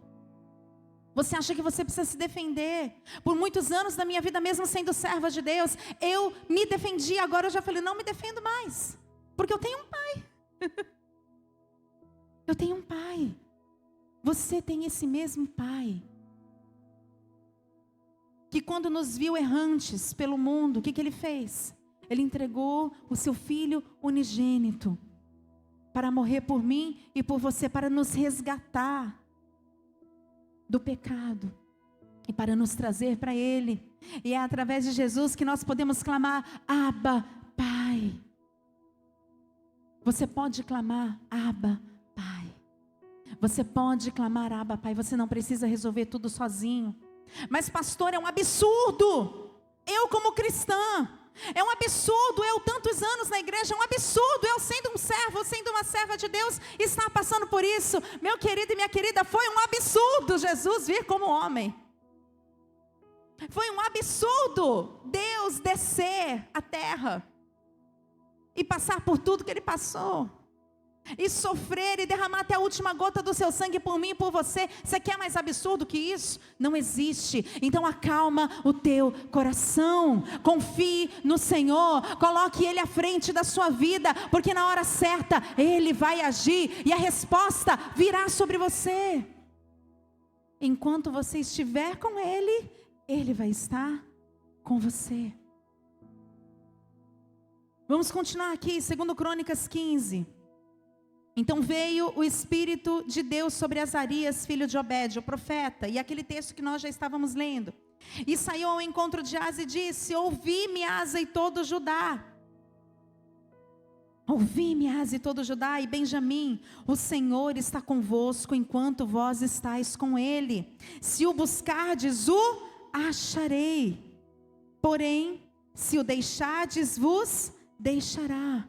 Você acha que você precisa se defender. Por muitos anos da minha vida, mesmo sendo serva de Deus, eu me defendi. Agora eu já falei, não me defendo mais. Porque eu tenho um pai. Eu tenho um pai. Você tem esse mesmo pai. Que quando nos viu errantes pelo mundo, o que Ele fez? Ele entregou o seu Filho unigênito para morrer por mim e por você, para nos resgatar do pecado e para nos trazer para Ele. E é através de Jesus que nós podemos clamar, Abba, Pai. Você pode clamar, Abba, Pai. Você pode clamar, Abba, Pai. Você não precisa resolver tudo sozinho. Mas pastor, é um absurdo. Eu como cristã, é um absurdo eu tantos anos na igreja, é um absurdo eu sendo um servo, sendo uma serva de Deus, estar passando por isso. Meu querido e minha querida, foi um absurdo Jesus vir como homem. Foi um absurdo Deus descer à terra e passar por tudo que Ele passou. E sofrer e derramar até a última gota do seu sangue por mim e por você. Você quer mais absurdo que isso? Não existe. Então acalma o teu coração. Confie no Senhor. Coloque Ele à frente da sua vida. Porque na hora certa Ele vai agir. E a resposta virá sobre você. Enquanto você estiver com Ele, Ele vai estar com você. Vamos continuar aqui, 2 Crônicas 15. Então veio o Espírito de Deus sobre Azarias, filho de Obed, o profeta, e aquele texto que nós já estávamos lendo. E saiu ao encontro de Asa e disse, ouvi-me, Asa e todo Judá. Ouvi-me, Asa e todo Judá e Benjamim, o Senhor está convosco enquanto vós estáis com Ele. Se o buscardes, o acharei. Porém, se o deixardes, vos deixará.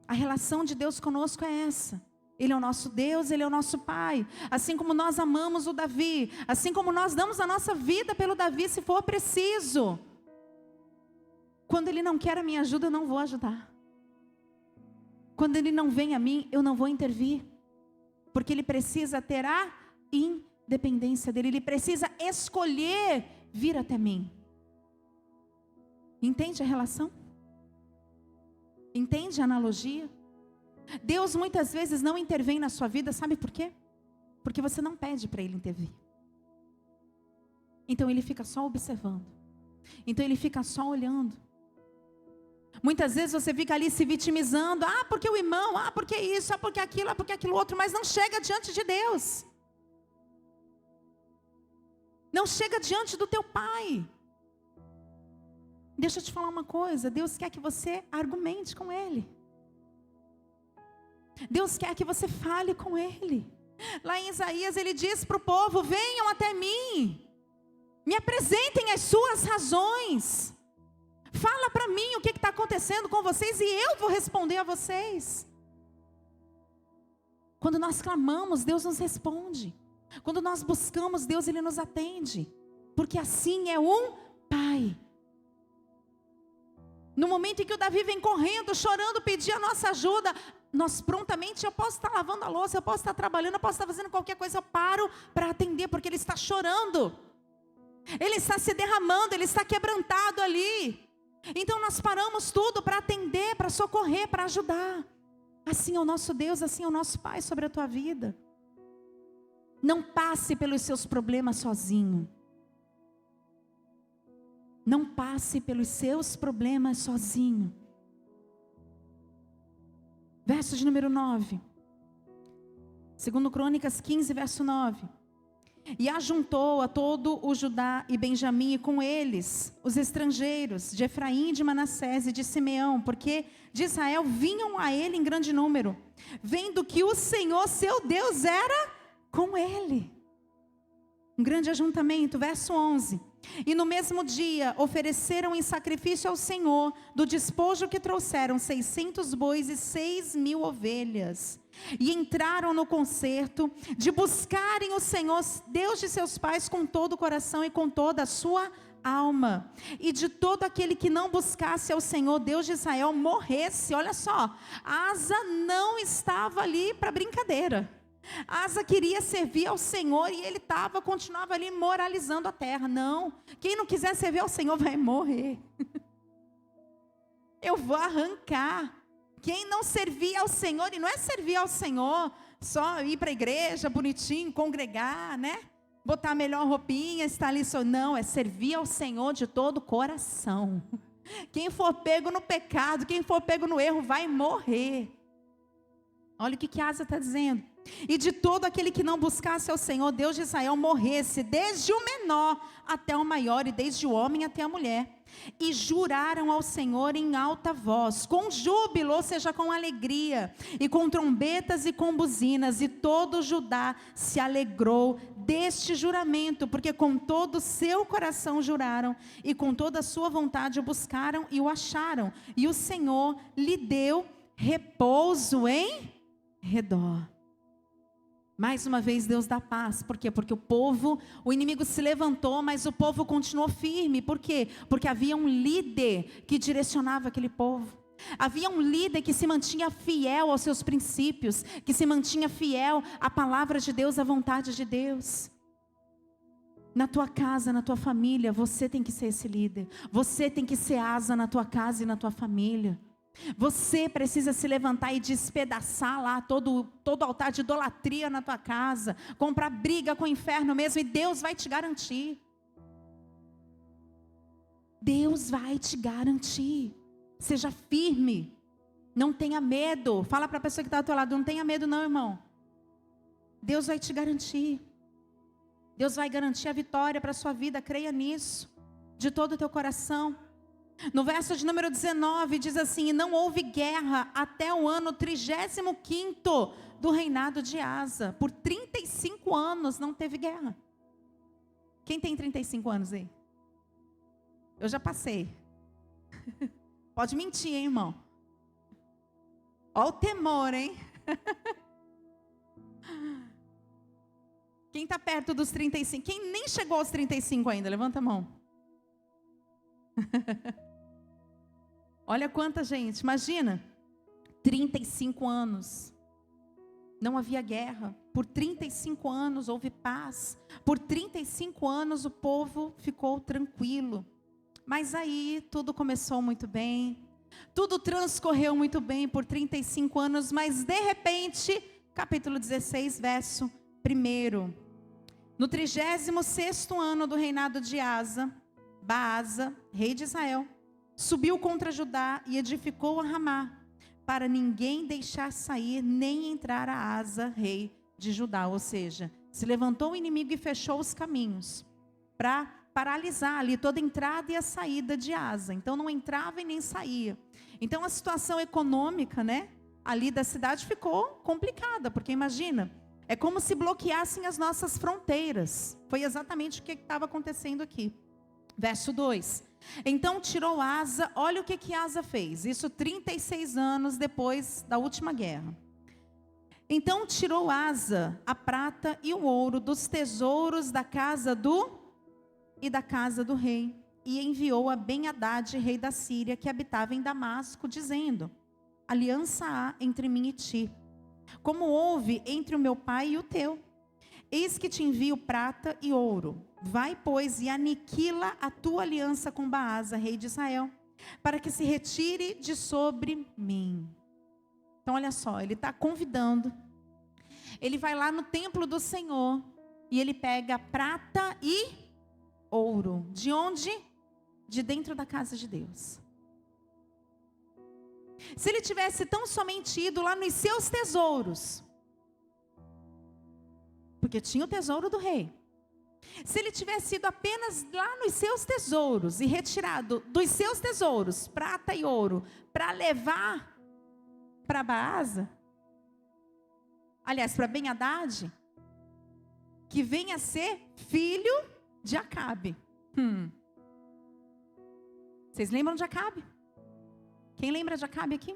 A relação de Deus conosco é essa. Ele é o nosso Deus, Ele é o nosso Pai. Assim como nós amamos o Davi, assim como nós damos a nossa vida pelo Davi, se for preciso. Quando Ele não quer a minha ajuda, eu não vou ajudar. Quando Ele não vem a mim, eu não vou intervir. Porque Ele precisa ter a independência dEle. Ele precisa escolher vir até mim. Entende a relação? Entende a analogia? Deus muitas vezes não intervém na sua vida, sabe por quê? Porque você não pede para Ele intervir. Então Ele fica só observando. Então Ele fica só olhando. Muitas vezes você fica ali se vitimizando. Ah, porque o irmão, ah, porque isso, ah, porque aquilo outro. Mas não chega diante de Deus. Não chega diante do teu Pai. Deixa eu te falar uma coisa, Deus quer que você argumente com Ele. Deus quer que você fale com Ele. Lá em Isaías Ele diz para o povo, venham até mim, me apresentem as suas razões. Fala para mim o que está acontecendo com vocês e eu vou responder a vocês. Quando nós clamamos, Deus nos responde. Quando nós buscamos Deus, Ele nos atende. Porque assim é um Pai. No momento em que o Davi vem correndo, chorando, pedir a nossa ajuda, nós prontamente, eu posso estar lavando a louça, eu posso estar trabalhando, eu posso estar fazendo qualquer coisa, eu paro para atender, porque ele está chorando. Ele está se derramando, ele está quebrantado ali. Então nós paramos tudo para atender, para socorrer, para ajudar. Assim é o nosso Deus, assim é o nosso Pai sobre a tua vida. Não passe pelos seus problemas sozinho. Não passe pelos seus problemas sozinho. Verso de número 9. Segundo Crônicas 15, verso 9. E ajuntou a todo o Judá e Benjamim, e com eles os estrangeiros de Efraim, de Manassés e de Simeão, porque de Israel vinham a ele em grande número, vendo que o Senhor, seu Deus, era com ele. Um grande ajuntamento, verso 11. E no mesmo dia ofereceram em sacrifício ao Senhor, do despojo que trouxeram, 600 bois e 6.000 ovelhas. E entraram no concerto de buscarem o Senhor, Deus de seus pais, com todo o coração e com toda a sua alma. E de todo aquele que não buscasse ao Senhor, Deus de Israel, morresse. Olha só, Asa não estava ali para brincadeira. Asa queria servir ao Senhor e ele continuava ali moralizando a terra. Não, quem não quiser servir ao Senhor vai morrer. Eu vou arrancar. Quem não servir ao Senhor, e não é servir ao Senhor só ir para a igreja bonitinho, congregar, né? Botar a melhor roupinha, estar ali só. Não, é servir ao Senhor de todo o coração. Quem for pego no pecado, quem for pego no erro, vai morrer. Olha o que Asa está dizendo. E de todo aquele que não buscasse ao Senhor, Deus de Israel, morresse, desde o menor até o maior, e desde o homem até a mulher. E juraram ao Senhor em alta voz, com júbilo, ou seja, com alegria, e com trombetas e com buzinas, e todo Judá se alegrou deste juramento, porque com todo o seu coração juraram, e com toda a sua vontade o buscaram e o acharam, e o Senhor lhe deu repouso em redor. Mais uma vez Deus dá paz. Por quê? Porque o inimigo se levantou, mas o povo continuou firme. Por quê? Porque havia um líder que direcionava aquele povo. Havia um líder que se mantinha fiel aos seus princípios, que se mantinha fiel à palavra de Deus, à vontade de Deus. Na tua casa, na tua família, você tem que ser esse líder. Você tem que ser Asa na tua casa e na tua família. Você precisa se levantar e despedaçar lá todo altar de idolatria na tua casa, comprar briga com o inferno mesmo, e Deus vai te garantir. Deus vai te garantir. Seja firme, não tenha medo. Fala para a pessoa que está ao teu lado, não tenha medo não, irmão. Deus vai te garantir. Deus vai garantir a vitória para a sua vida, creia nisso, de todo o teu coração. No verso de número 19 diz assim: e não houve guerra até o ano 35º do reinado de Asa. Por 35 anos não teve guerra. Quem tem 35 anos aí? Eu já passei. Pode mentir, hein, irmão? Olha o temor, hein? Quem está perto dos 35? Quem nem chegou aos 35 ainda? Levanta a mão. Olha quanta gente, imagina, 35 anos, não havia guerra, por 35 anos houve paz, por 35 anos o povo ficou tranquilo, mas aí tudo começou muito bem, tudo transcorreu muito bem por 35 anos, mas de repente, capítulo 16, verso 1, no 36º ano do reinado de Asa, Baasa, rei de Israel, subiu contra Judá e edificou a Ramá, para ninguém deixar sair nem entrar a Asa, rei de Judá. Ou seja, se levantou o inimigo e fechou os caminhos, para paralisar ali toda a entrada e a saída de Asa. Então não entrava e nem saía. Então a situação econômica, né, ali da cidade ficou complicada, porque imagina, é como se bloqueassem as nossas fronteiras. Foi exatamente o que estava acontecendo aqui. Verso 2. Então tirou Asa, olha o que Asa fez, isso 36 anos depois da última guerra. Então tirou Asa a prata e o ouro dos tesouros da casa do rei, e enviou a Ben-Hadad, rei da Síria, que habitava em Damasco, dizendo: aliança há entre mim e ti, como houve entre o meu pai e o teu. Eis que te envio prata e ouro. Vai, pois, e aniquila a tua aliança com Baasa, rei de Israel. para que se retire de sobre mim. Então olha só, ele está convidando. Ele vai lá no templo do Senhor e ele pega prata e ouro. De onde? De dentro da casa de Deus. Se ele tivesse tão somente ido lá nos seus tesouros, porque tinha o tesouro do rei. Se ele tivesse ido apenas lá nos seus tesouros e retirado dos seus tesouros prata e ouro para levar para Baasa, aliás, para Ben-Hadad, que venha a ser filho de Acabe. Vocês lembram de Acabe? Quem lembra de Acabe aqui?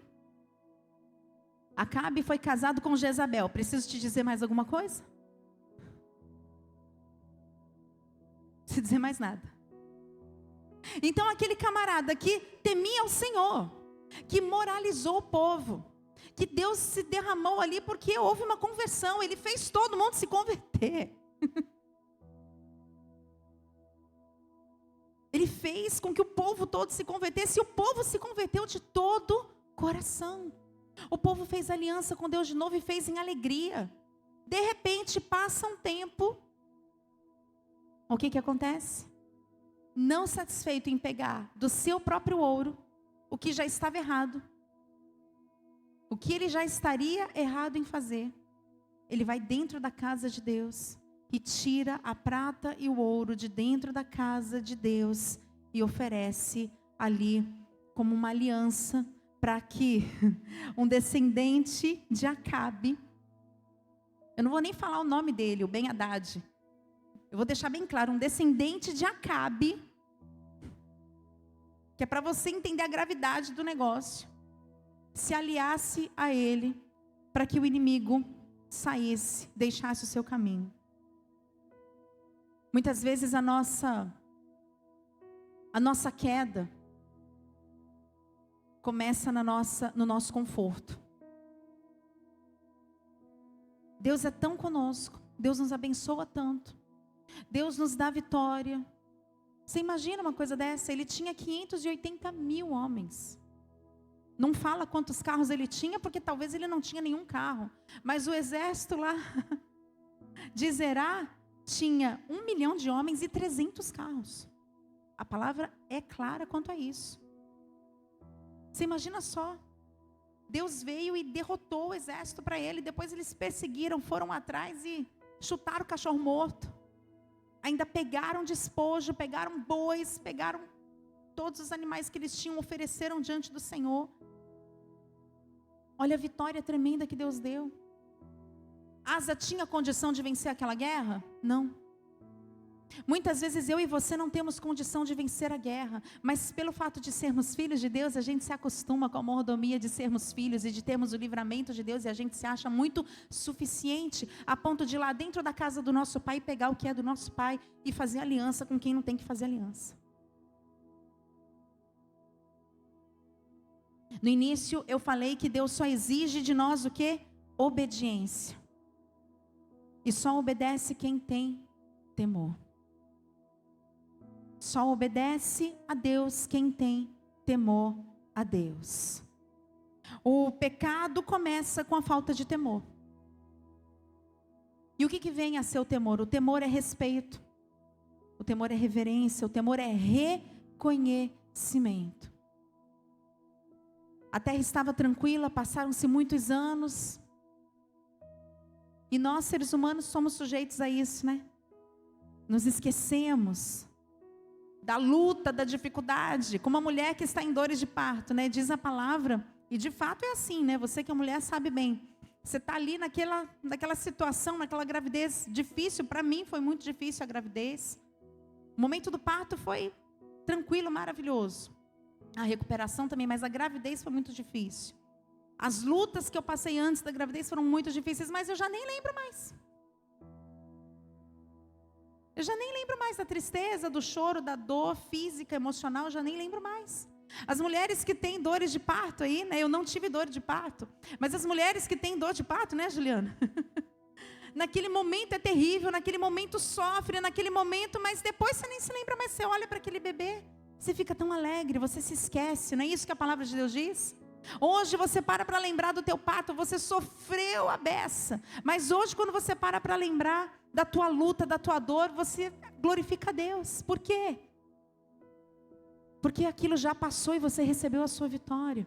Acabe foi casado com Jezabel. Preciso te dizer mais alguma coisa? Não preciso dizer mais nada. Então aquele camarada que temia o Senhor, que moralizou o povo, que Deus se derramou ali porque houve uma conversão, ele fez todo mundo se converter. Ele fez com que o povo todo se convertesse, e o povo se converteu de todo coração. O povo fez aliança com Deus de novo e fez em alegria. De repente passa um tempo, o que acontece? Não satisfeito em pegar do seu próprio ouro, o que já estava errado, o que ele já estaria errado em fazer, ele vai dentro da casa de Deus e tira a prata e o ouro de dentro da casa de Deus e oferece ali como uma aliança para que um descendente de Acabe, eu não vou nem falar o nome dele, o Ben-Hadad, eu vou deixar bem claro, um descendente de Acabe, que é para você entender a gravidade do negócio, se aliasse a ele, para que o inimigo saísse, deixasse o seu caminho. Muitas vezes a nossa queda começa no nosso conforto. Deus é tão conosco, Deus nos abençoa tanto, Deus nos dá vitória. Você imagina uma coisa dessa? Ele tinha 580 mil homens. Não fala quantos carros ele tinha, porque talvez ele não tinha nenhum carro. Mas o exército lá de Zerá tinha 1 milhão de homens e 300 carros. A palavra é clara quanto a isso. Você imagina só. Deus veio e derrotou o exército para ele. Depois eles perseguiram, foram atrás e chutaram o cachorro morto. Ainda pegaram despojo, pegaram bois, pegaram todos os animais que eles tinham, ofereceram diante do Senhor. Olha a vitória tremenda que Deus deu. Asa tinha condição de vencer aquela guerra? Não. Muitas vezes eu e você não temos condição de vencer a guerra, mas pelo fato de sermos filhos de Deus, a gente se acostuma com a mordomia de sermos filhos e de termos o livramento de Deus, e a gente se acha muito suficiente a ponto de ir lá dentro da casa do nosso pai pegar o que é do nosso pai e fazer aliança com quem não tem que fazer aliança. No início eu falei que Deus só exige de nós o quê? Obediência. E só obedece quem tem temor. Só obedece a Deus quem tem temor a Deus. O pecado começa com a falta de temor. E o que vem a ser o temor? O temor é respeito. O temor é reverência. O temor é reconhecimento. A terra estava tranquila, passaram-se muitos anos. E nós, seres humanos, somos sujeitos a isso, né? Nos esquecemos da luta, da dificuldade, como a mulher que está em dores de parto, né? Diz a palavra, e de fato é assim, né? Você que é mulher sabe bem. Você está ali naquela situação, naquela gravidez difícil. Para mim foi muito difícil a gravidez. O momento do parto foi tranquilo, maravilhoso. A recuperação também, mas a gravidez foi muito difícil. As lutas que eu passei antes da gravidez foram muito difíceis, mas eu já nem lembro mais. Eu já nem lembro mais da tristeza, do choro, da dor física, emocional, eu já nem lembro mais. As mulheres que têm dores de parto aí, né? Eu não tive dor de parto, mas as mulheres que têm dor de parto, né, Juliana? Naquele momento é terrível, naquele momento sofre, naquele momento, mas depois você nem se lembra mais, você olha para aquele bebê, você fica tão alegre, você se esquece, não é isso que a palavra de Deus diz? Hoje você para lembrar do teu parto, você sofreu a beça, mas hoje quando você para lembrar da tua luta, da tua dor, você glorifica a Deus. Por quê? Porque aquilo já passou e você recebeu a sua vitória.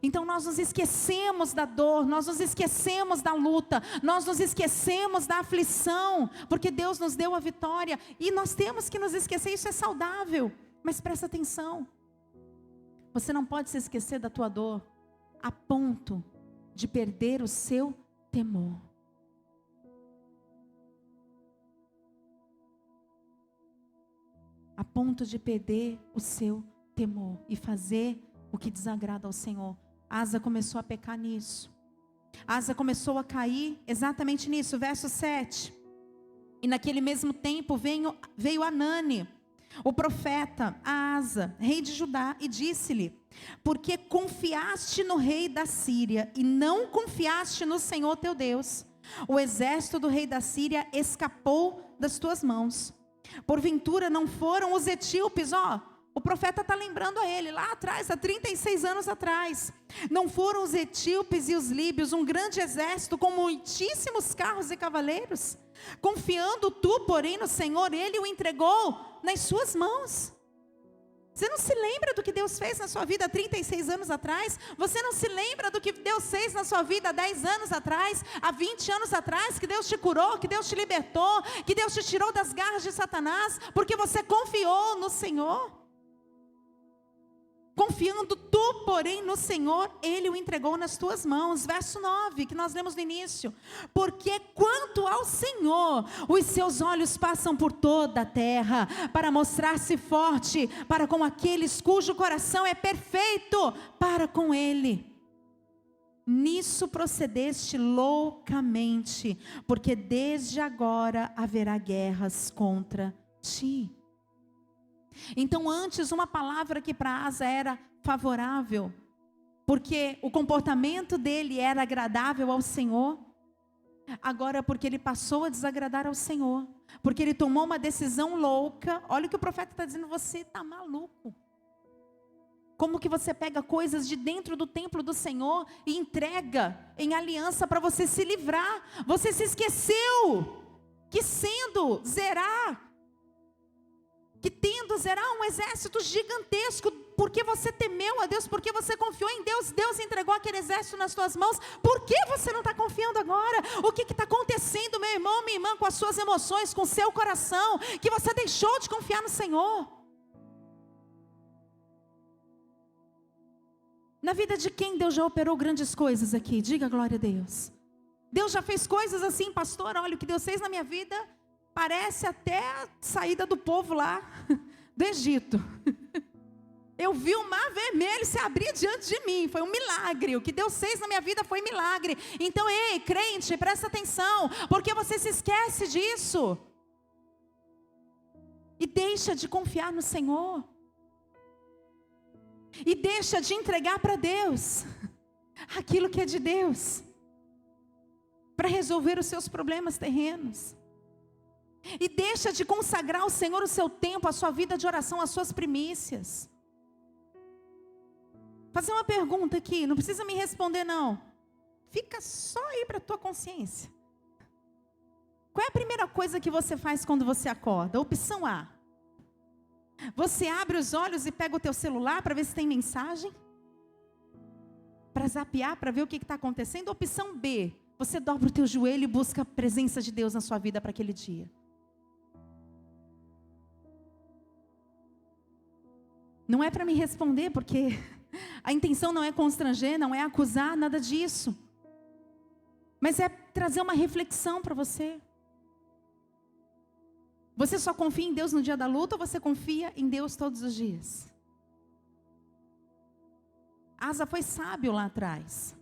Então nós nos esquecemos da dor, nós nos esquecemos da luta, nós nos esquecemos da aflição, porque Deus nos deu a vitória, e nós temos que nos esquecer, isso é saudável, mas presta atenção, você não pode se esquecer da tua dor, a ponto de perder o seu temor. A ponto de perder o seu temor, e fazer o que desagrada ao Senhor. Asa começou a pecar nisso. Asa começou a cair exatamente nisso. Verso 7. E naquele mesmo tempo veio Anani, o profeta, a Asa, rei de Judá, e disse-lhe: porque confiaste no rei da Síria e não confiaste no Senhor teu Deus, o exército do rei da Síria escapou das tuas mãos. Porventura não foram os etíopes, o profeta está lembrando a ele, lá atrás, há 36 anos atrás. Não foram os etíopes e os líbios, um grande exército com muitíssimos carros e cavaleiros? Confiando tu, porém, no Senhor, ele o entregou nas suas mãos. Você não se lembra do que Deus fez na sua vida há 36 anos atrás? Você não se lembra do que Deus fez na sua vida há 10 anos atrás? Há 20 anos atrás? Que Deus te curou, que Deus te libertou, que Deus te tirou das garras de Satanás? Porque você confiou no Senhor. Confiando tu, porém, no Senhor, ele o entregou nas tuas mãos. Verso 9, que nós lemos no início. Porque quanto ao Senhor, os seus olhos passam por toda a terra, para mostrar-se forte, para com aqueles cujo coração é perfeito, para com ele. Nisso procedeste loucamente, porque desde agora haverá guerras contra ti. Então antes uma palavra que para Asa era favorável, porque o comportamento dele era agradável ao Senhor, agora porque ele passou a desagradar ao Senhor, porque ele tomou uma decisão louca. Olha o que o profeta está dizendo: você está maluco. Como que você pega coisas de dentro do templo do Senhor e entrega em aliança para você se livrar? Você se esqueceu que sendo zerar, que tendo zerar um exército gigantesco, porque você temeu a Deus, porque você confiou em Deus, Deus entregou aquele exército nas suas mãos. Por que você não está confiando agora? O que está acontecendo, meu irmão, minha irmã, com as suas emoções, com o seu coração, que você deixou de confiar no Senhor? Na vida de quem Deus já operou grandes coisas aqui? Diga glória a Deus. Deus já fez coisas assim, pastor, olha o que Deus fez na minha vida. Parece até a saída do povo lá do Egito. Eu vi o mar vermelho se abrir diante de mim. Foi um milagre. O que Deus fez na minha vida foi milagre. Então, ei, crente, presta atenção, porque você se esquece disso. E deixa de confiar no Senhor. E deixa de entregar para Deus aquilo que é de Deus, para resolver os seus problemas terrenos. E deixa de consagrar ao Senhor o seu tempo, a sua vida de oração, as suas primícias. Fazer uma pergunta aqui, não precisa me responder não. Fica só aí para a tua consciência. Qual é a primeira coisa que você faz quando você acorda? Opção A. Você abre os olhos e pega o teu celular para ver se tem mensagem? Para zapear, para ver o que está acontecendo? Opção B. Você dobra o teu joelho e busca a presença de Deus na sua vida para aquele dia. Não é para me responder, porque a intenção não é constranger, não é acusar, nada disso. Mas é trazer uma reflexão para você. Você só confia em Deus no dia da luta, ou você confia em Deus todos os dias? Asa foi sábio lá atrás.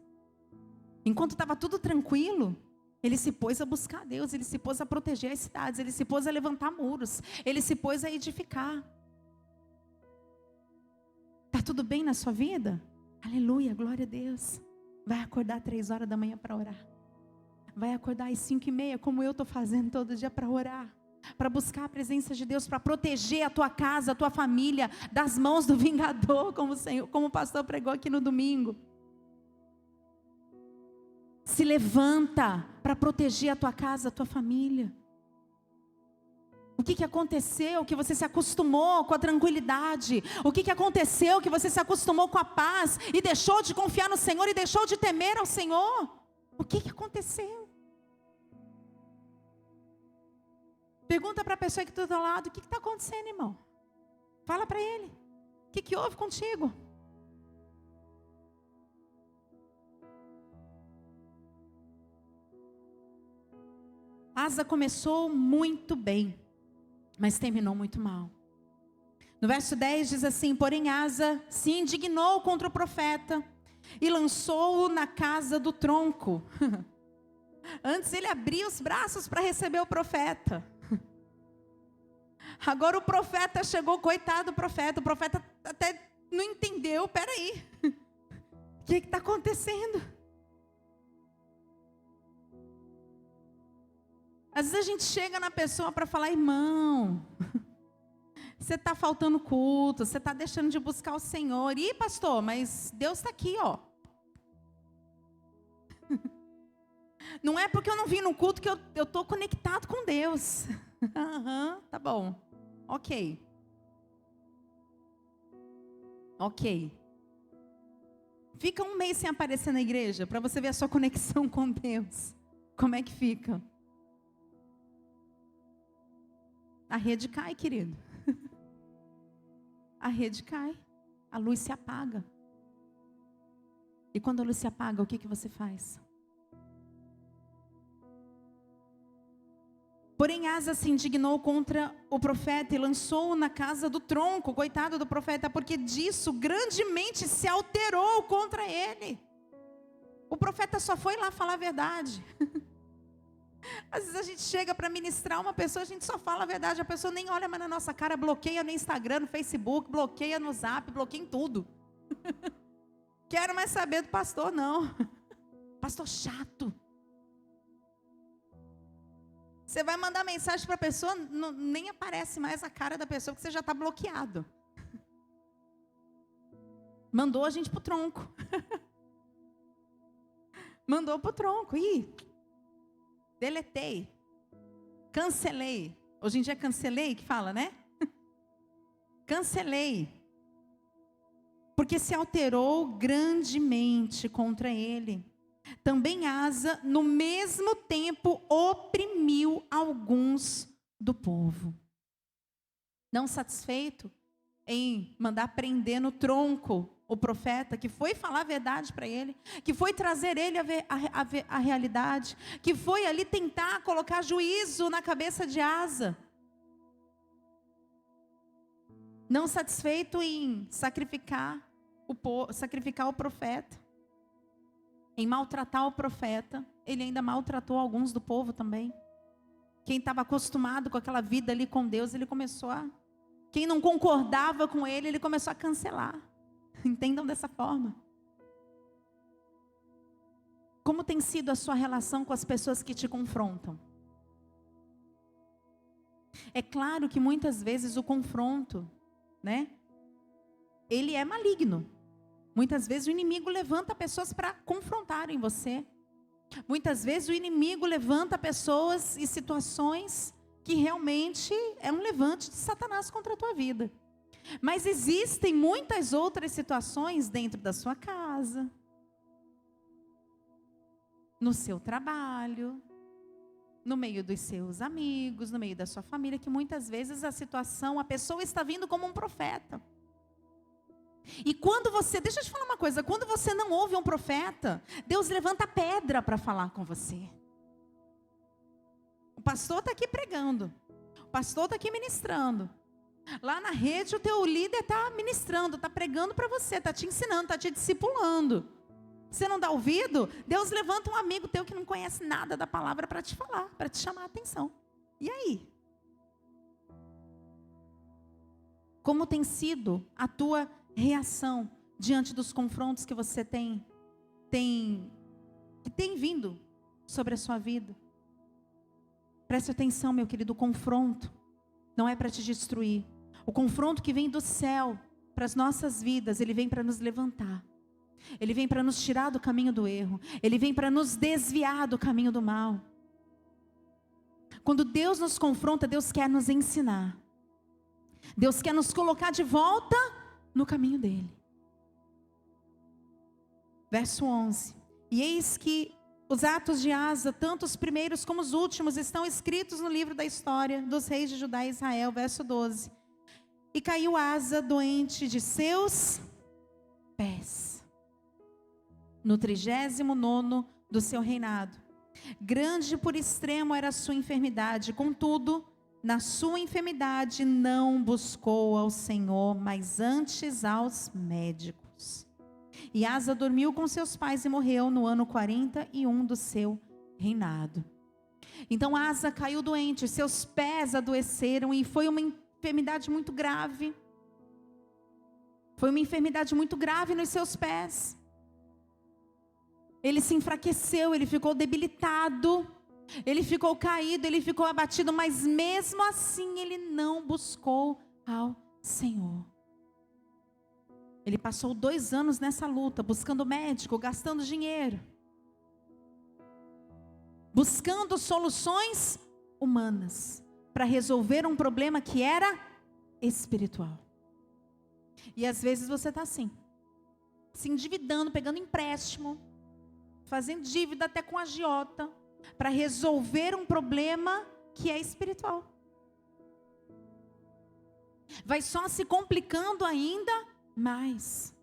Enquanto estava tudo tranquilo, ele se pôs a buscar Deus, ele se pôs a proteger as cidades, ele se pôs a levantar muros, ele se pôs a edificar. Está tudo bem na sua vida? Aleluia, glória a Deus. Vai acordar 3 horas da manhã para orar. Vai acordar às 5:30, como eu estou fazendo todo dia para orar. para buscar a presença de Deus, para proteger a tua casa, a tua família, das mãos do vingador, como o pastor pregou aqui no domingo. Se levanta para proteger a tua casa, a tua família. O que aconteceu que você se acostumou com a tranquilidade? O que aconteceu que você se acostumou com a paz e deixou de confiar no Senhor e deixou de temer ao Senhor? O que aconteceu? Pergunta para a pessoa que está do teu lado: o que está acontecendo, irmão? Fala para ele. O que houve contigo? Asa começou muito bem, mas terminou muito mal. No verso 10 diz assim: porém Asa se indignou contra o profeta e lançou-o na casa do tronco. Antes ele abria os braços para receber o profeta. Agora o profeta chegou, coitado do profeta. O profeta até não entendeu. Peraí, o que está acontecendo? Às vezes a gente chega na pessoa para falar: irmão, você está faltando culto, você está deixando de buscar o Senhor. Ih, pastor, mas Deus está aqui, ó. Não é porque eu não vim no culto que eu estou conectado com Deus. Tá bom. Ok. Fica um mês sem aparecer na igreja, para você ver a sua conexão com Deus. Como é que fica? A rede cai, querido. A rede cai. A luz se apaga. E quando a luz se apaga, o que você faz? Porém Asa se indignou contra o profeta e lançou-o na casa do tronco, coitado do profeta, porque disso grandemente se alterou contra ele. O profeta só foi lá falar a verdade. Às vezes a gente chega para ministrar uma pessoa, a gente só fala a verdade, a pessoa nem olha mais na nossa cara, bloqueia no Instagram, no Facebook, bloqueia no Zap, bloqueia em tudo. Quero mais saber do pastor, não. Pastor chato. Você vai mandar mensagem para a pessoa, nem aparece mais a cara da pessoa, porque você já está bloqueado. Mandou a gente para o tronco. Mandou para o tronco. Ih, deletei. Cancelei. Hoje em dia é cancelei que fala, né? Cancelei. Porque se alterou grandemente contra ele. Também Asa, no mesmo tempo, oprimiu alguns do povo. Não satisfeito em mandar prender no tronco o profeta, que foi falar a verdade para ele, que foi trazer ele a realidade, que foi ali tentar colocar juízo na cabeça de Asa. Não satisfeito em sacrificar o profeta, em maltratar o profeta, ele ainda maltratou alguns do povo também. Quem estava acostumado com aquela vida ali com Deus, ele começou a... Quem não concordava com ele, ele começou a cancelar. Entendam dessa forma. Como tem sido a sua relação com as pessoas que te confrontam? É claro que muitas vezes o confronto, né? Ele é maligno. Muitas vezes o inimigo levanta pessoas para confrontarem você. Muitas vezes o inimigo levanta pessoas e situações que realmente é um levante de Satanás contra a tua vida. Mas existem muitas outras situações dentro da sua casa, no seu trabalho, no meio dos seus amigos, no meio da sua família, que muitas vezes a pessoa está vindo como um profeta. E quando deixa eu te falar uma coisa, quando você não ouve um profeta, Deus levanta pedra para falar com você. O pastor está aqui pregando, o pastor está aqui ministrando. Lá na rede o teu líder está ministrando, está pregando para você, está te ensinando, está te discipulando. Você não dá ouvido? Deus levanta um amigo teu que não conhece nada da palavra para te falar, para te chamar a atenção. E aí? Como tem sido a tua reação diante dos confrontos que você tem vindo sobre a sua vida? Preste atenção, meu querido, o confronto não é para te destruir. O confronto que vem do céu para as nossas vidas, ele vem para nos levantar. Ele vem para nos tirar do caminho do erro. Ele vem para nos desviar do caminho do mal. Quando Deus nos confronta, Deus quer nos ensinar. Deus quer nos colocar de volta no caminho dele. Verso 11. E eis que os atos de Asa, tanto os primeiros como os últimos, estão escritos no livro da história dos reis de Judá e Israel. Verso 12. E caiu Asa doente de seus pés, no 39º do seu reinado. Grande por extremo era a sua enfermidade, contudo, na sua enfermidade não buscou ao Senhor, mas antes aos médicos. E Asa dormiu com seus pais e morreu no ano 41 do seu reinado. Então Asa caiu doente, seus pés adoeceram e foi uma enfermidade muito grave. Foi uma enfermidade muito grave nos seus pés. Ele se enfraqueceu, ele ficou debilitado, ele ficou caído, ele ficou abatido, mas mesmo assim ele não buscou ao Senhor. Ele passou 2 anos nessa luta, buscando médico, gastando dinheiro, buscando soluções humanas, para resolver um problema que era espiritual. E às vezes você está assim, se endividando, pegando empréstimo, fazendo dívida até com agiota, para resolver um problema que é espiritual. Vai só se complicando ainda mais.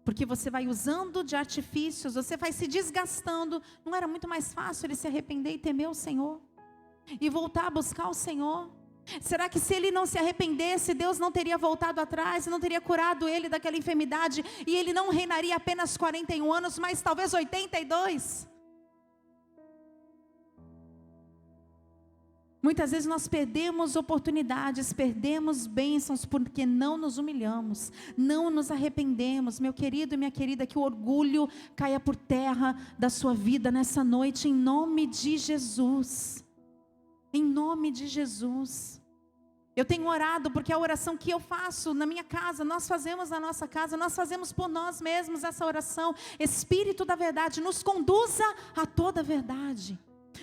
Porque você vai usando de artifícios, você vai se desgastando. Não era muito mais fácil ele se arrepender e temer o Senhor? E voltar a buscar o Senhor? Será que se ele não se arrependesse, Deus não teria voltado atrás, não teria curado ele daquela enfermidade, e ele não reinaria apenas 41 anos, mas talvez 82? Muitas vezes nós perdemos oportunidades, perdemos bênçãos, porque não nos humilhamos, não nos arrependemos. Meu querido e minha querida, que o orgulho caia por terra da sua vida nessa noite, em nome de Jesus. Em nome de Jesus. Eu tenho orado, porque a oração que eu faço na minha casa, nós fazemos na nossa casa, nós fazemos por nós mesmos essa oração. Espírito da verdade, nos conduza a toda a verdade.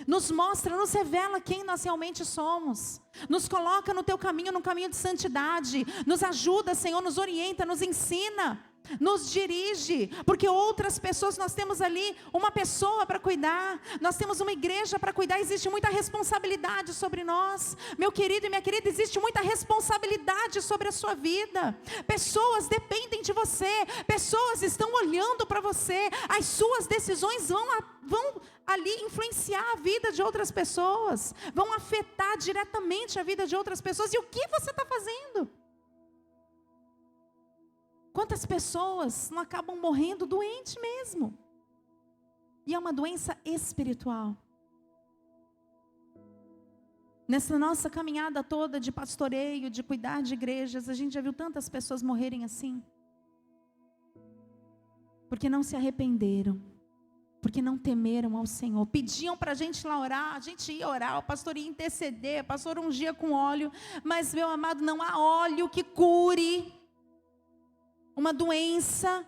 Nos mostra, nos revela quem nós realmente somos. Nos coloca no teu caminho, no caminho de santidade. Nos ajuda, Senhor, nos orienta, nos ensina. Nos dirige, porque outras pessoas, nós temos ali uma pessoa para cuidar, nós temos uma igreja para cuidar, existe muita responsabilidade sobre nós. Meu querido e minha querida, existe muita responsabilidade sobre a sua vida. Pessoas dependem de você, pessoas estão olhando para você, as suas decisões vão ali influenciar a vida de outras pessoas, vão afetar diretamente a vida de outras pessoas. E o que você está fazendo? Quantas pessoas não acabam morrendo doente mesmo? E é uma doença espiritual. Nessa nossa caminhada toda de pastoreio, de cuidar de igrejas, a gente já viu tantas pessoas morrerem assim. Porque não se arrependeram. Porque não temeram ao Senhor. Pediam para a gente lá orar, a gente ia orar, o pastor ia interceder, o pastor ungia com óleo. Mas, meu amado, não há óleo que cure uma doença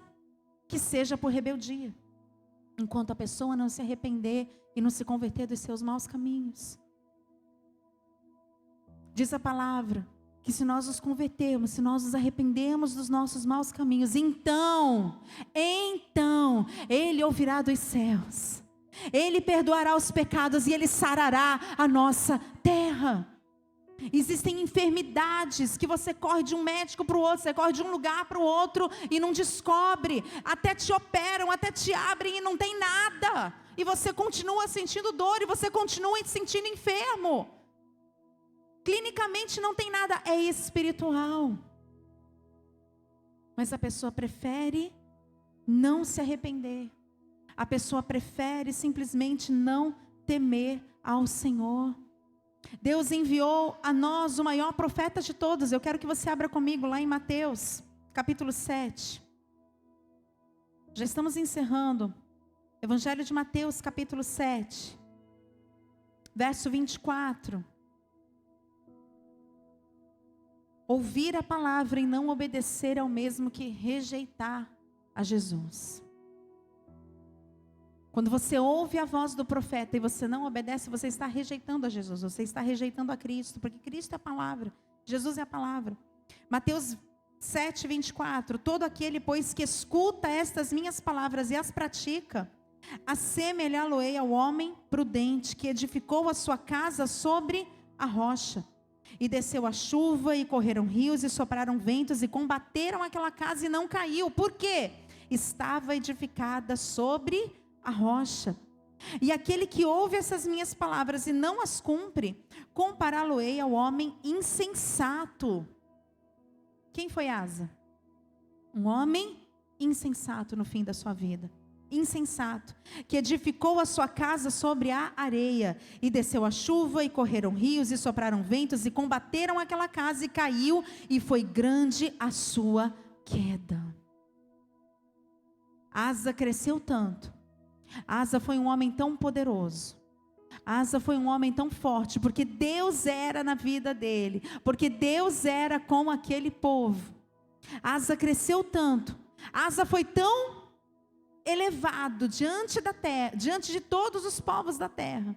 que seja por rebeldia, enquanto a pessoa não se arrepender e não se converter dos seus maus caminhos. Diz a palavra que se nós nos convertermos, se nós nos arrependemos dos nossos maus caminhos, então Ele ouvirá dos céus, Ele perdoará os pecados e Ele sarará a nossa terra. Existem enfermidades que você corre de um médico para o outro, você corre de um lugar para o outro e não descobre, até te operam, até te abrem e não tem nada, e você continua sentindo dor, e você continua se sentindo enfermo. Clinicamente não tem nada, é espiritual. Mas a pessoa prefere não se arrepender, a pessoa prefere simplesmente não temer ao Senhor. Deus enviou a nós o maior profeta de todos. Eu quero que você abra comigo lá em Mateus, capítulo 7. Já estamos encerrando. Evangelho de Mateus, capítulo 7. Verso 24. Ouvir a palavra e não obedecer é o mesmo que rejeitar a Jesus. Quando você ouve a voz do profeta e você não obedece, você está rejeitando a Jesus, você está rejeitando a Cristo, porque Cristo é a palavra, Jesus é a palavra. Mateus 7, 24, todo aquele, pois, que escuta estas minhas palavras e as pratica, assemelhá-lo-ei ao homem prudente, que edificou a sua casa sobre a rocha. E desceu a chuva, e correram rios, e sopraram ventos, e combateram aquela casa, e não caiu. Por quê? Estava edificada sobre a rocha. E aquele que ouve essas minhas palavras e não as cumpre, compará-lo-ei ao homem insensato. Quem foi Asa? Um homem insensato no fim da sua vida. Insensato, que edificou a sua casa sobre a areia, e desceu a chuva, e correram rios, e sopraram ventos, e combateram aquela casa, e caiu, e foi grande a sua queda. Asa cresceu tanto, Asa foi um homem tão poderoso, Asa foi um homem tão forte, porque Deus era na vida dele, porque Deus era com aquele povo. Asa cresceu tanto, Asa foi tão elevado diante da terra, diante de todos os povos da terra.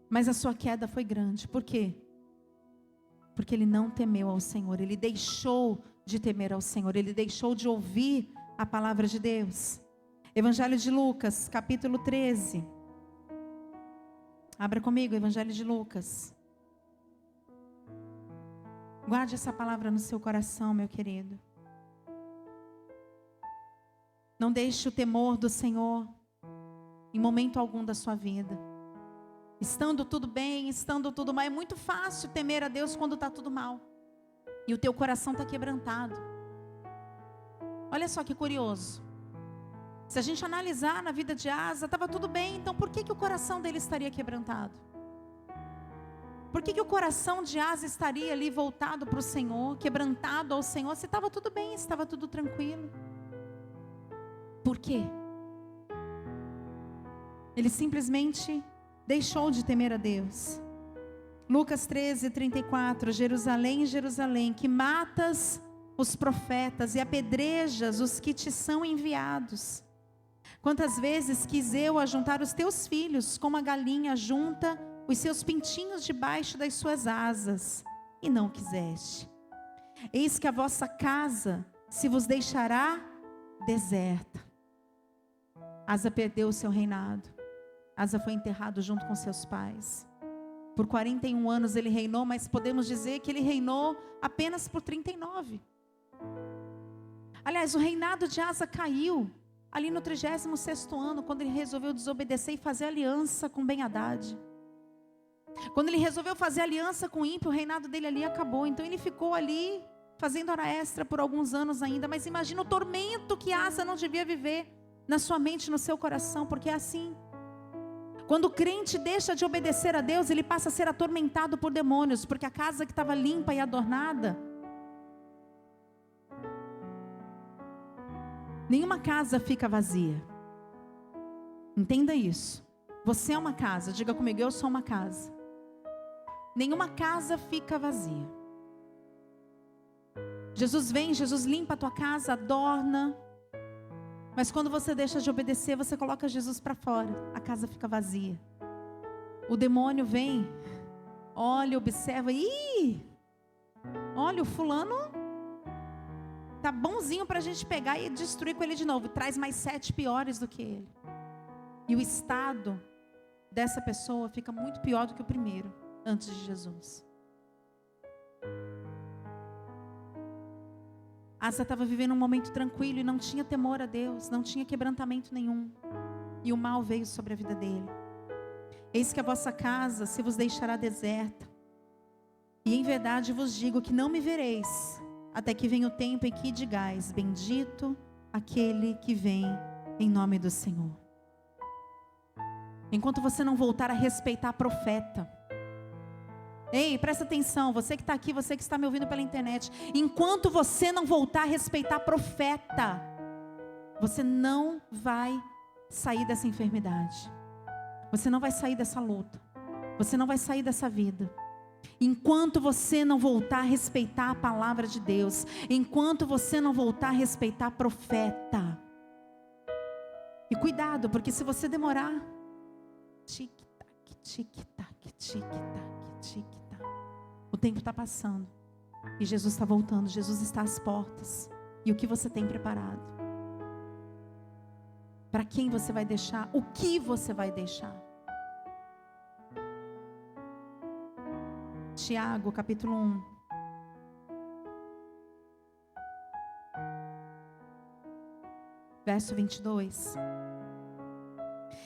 Mas a sua queda foi grande. Por quê? Porque ele não temeu ao Senhor, ele deixou de temer ao Senhor, ele deixou de ouvir a palavra de Deus. Evangelho de Lucas, capítulo 13. Abra comigo, Evangelho de Lucas. Guarde essa palavra no seu coração, meu querido. Não deixe o temor do Senhor em momento algum da sua vida. Estando tudo bem, estando tudo mal. É muito fácil temer a Deus quando está tudo mal. E o teu coração está quebrantado. Olha só que curioso. Se a gente analisar na vida de Asa, estava tudo bem. Então por que o coração dele estaria quebrantado? Por que o coração de Asa estaria ali voltado para o Senhor, quebrantado ao Senhor, se estava tudo bem, se estava tudo tranquilo? Por quê? Ele simplesmente deixou de temer a Deus. Lucas 13, 34. Jerusalém, Jerusalém, que matas os profetas e apedrejas os que te são enviados. Quantas vezes quis eu ajuntar os teus filhos, como a galinha junta os seus pintinhos debaixo das suas asas, e não quiseste. Eis que a vossa casa se vos deixará deserta. Asa perdeu o seu reinado. Asa foi enterrado junto com seus pais. Por 41 anos ele reinou, mas podemos dizer que ele reinou apenas por 39. Aliás, o reinado de Asa caiu ali no 36º ano, quando ele resolveu desobedecer e fazer aliança com Ben-Hadad. Quando ele resolveu fazer aliança com o ímpio, o reinado dele ali acabou. Então ele ficou ali fazendo hora extra por alguns anos ainda. Mas imagina o tormento que Asa não devia viver na sua mente, no seu coração, porque é assim. Quando o crente deixa de obedecer a Deus, ele passa a ser atormentado por demônios, porque a casa que estava limpa e adornada, nenhuma casa fica vazia. Entenda isso. Você é uma casa, diga comigo, eu sou uma casa. Nenhuma casa fica vazia. Jesus vem, Jesus limpa a tua casa, adorna. Mas quando você deixa de obedecer, você coloca Jesus para fora, a casa fica vazia. O demônio vem, olha, observa, olha, o fulano tá bonzinho para a gente pegar e destruir com ele de novo. Traz mais 7 piores do que ele. E o estado dessa pessoa fica muito pior do que o primeiro, antes de Jesus. Asa estava vivendo um momento tranquilo e não tinha temor a Deus, não tinha quebrantamento nenhum. E o mal veio sobre a vida dele. Eis que a vossa casa se vos deixará deserta. E em verdade vos digo que não me vereis, até que venha o tempo em que digais, bendito aquele que vem em nome do Senhor. Enquanto você não voltar a respeitar profeta. Ei, presta atenção, você que está aqui, você que está me ouvindo pela internet. Enquanto você não voltar a respeitar profeta, você não vai sair dessa enfermidade. Você não vai sair dessa luta. Você não vai sair dessa vida. Enquanto você não voltar a respeitar a palavra de Deus. Enquanto você não voltar a respeitar profeta. E cuidado, porque se você demorar, tic-tac, tic-tac, tic-tac, tic-tac. O tempo está passando. E Jesus está voltando, Jesus está às portas. E o que você tem preparado? Para quem você vai deixar? O que você vai deixar? Tiago, capítulo 1. Verso 22.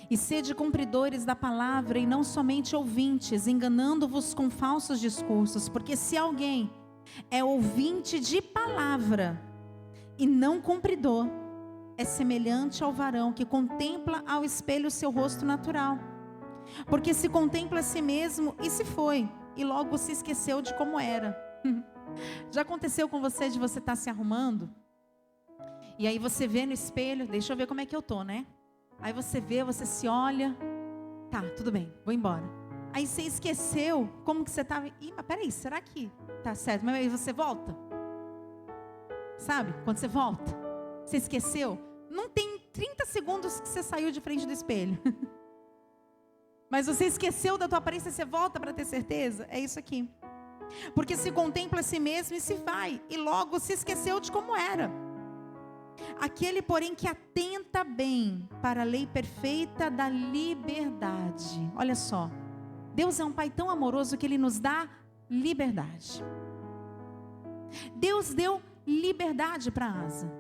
E sede cumpridores da palavra e não somente ouvintes, enganando-vos com falsos discursos, porque se alguém é ouvinte de palavra e não cumpridor, é semelhante ao varão que contempla ao espelho o seu rosto natural, porque se contempla a si mesmo e se foi, e logo se esqueceu de como era. Já aconteceu com você de você estar se arrumando? E aí você vê no espelho, deixa eu ver como é que eu tô, né? Aí você vê, você se olha, tá, tudo bem, vou embora. Aí você esqueceu como que você estava. Ih, mas peraí, será que tá certo? Mas aí você volta. Sabe, quando você volta, você esqueceu. Não tem 30 segundos que você saiu de frente do espelho. Mas você esqueceu da tua aparência, você volta para ter certeza? É isso aqui. Porque se contempla a si mesmo e se vai, e logo se esqueceu de como era. Aquele, porém, que atenta bem para a lei perfeita da liberdade. Olha só, Deus é um Pai tão amoroso que Ele nos dá liberdade. Deus deu liberdade para Asa.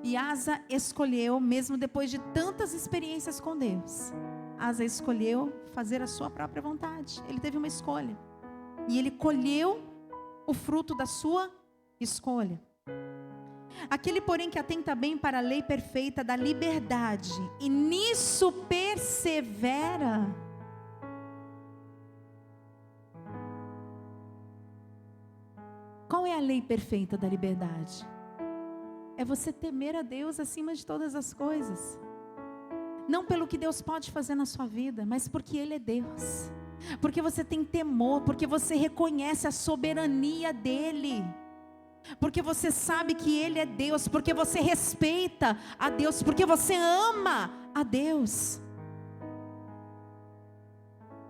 E Asa escolheu, mesmo depois de tantas experiências com Deus, Asa escolheu fazer a sua própria vontade. Ele teve uma escolha. E ele colheu o fruto da sua escolha. Aquele, porém, que atenta bem para a lei perfeita da liberdade, e nisso persevera. Qual é a lei perfeita da liberdade? É você temer a Deus acima de todas as coisas. Não pelo que Deus pode fazer na sua vida, mas porque Ele é Deus. Porque você tem temor, porque você reconhece a soberania dEle. Porque você sabe que Ele é Deus, porque você respeita a Deus, porque você ama a Deus.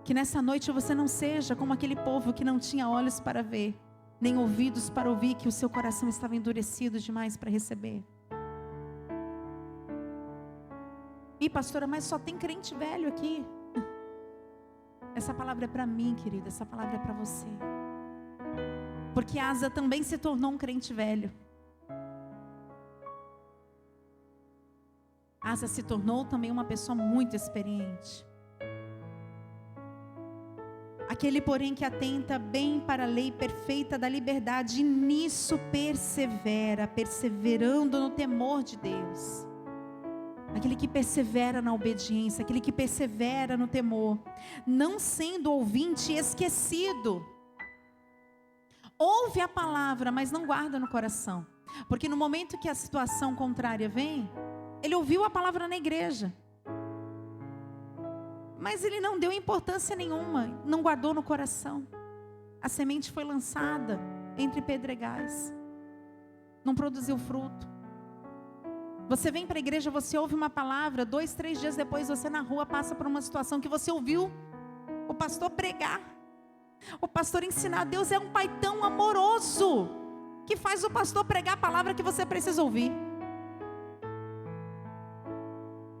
Que nessa noite você não seja como aquele povo que não tinha olhos para ver, nem ouvidos para ouvir, que o seu coração estava endurecido demais para receber. Ih, pastora, mas só tem crente velho aqui. Essa palavra é para mim, querida, essa palavra é para você. Porque Asa também se tornou um crente velho. Asa se tornou também uma pessoa muito experiente. Aquele, porém, que atenta bem para a lei perfeita da liberdade, e nisso persevera, perseverando no temor de Deus. Aquele que persevera na obediência, aquele que persevera no temor, não sendo ouvinte esquecido. Ouve a palavra, mas não guarda no coração. Porque no momento que a situação contrária vem, ele ouviu a palavra na igreja, mas ele não deu importância nenhuma, não guardou no coração. A semente foi lançada entre pedregais, não produziu fruto. Você vem para a igreja, você ouve uma palavra, 2, 3 dias depois você na rua passa por uma situação que você ouviu o pastor pregar, o pastor ensinar. Deus é um Pai tão amoroso que faz o pastor pregar a palavra que você precisa ouvir.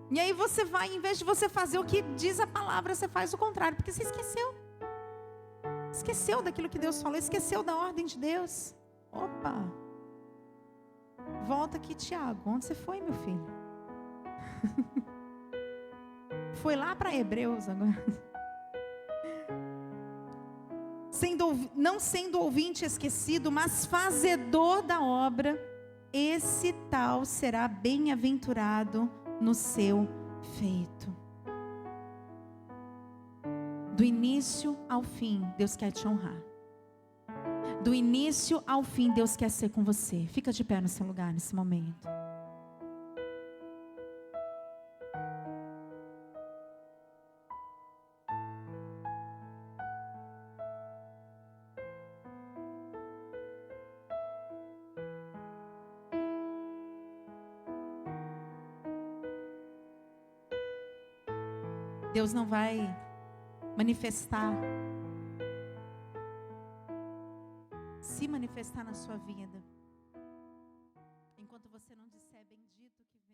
E aí você vai, em vez de você fazer o que diz a palavra, você faz o contrário, porque você esqueceu. Esqueceu daquilo que Deus falou, esqueceu da ordem de Deus. Opa! Volta aqui, Tiago. Onde você foi, meu filho? Foi lá para Hebreus agora. Não sendo ouvinte esquecido, mas fazedor da obra, esse tal será bem-aventurado no seu feito. Do início ao fim, Deus quer te honrar. Do início ao fim, Deus quer ser com você. Fica de pé no seu lugar nesse momento. Deus não vai se manifestar na sua vida, enquanto você não disser bendito que vem.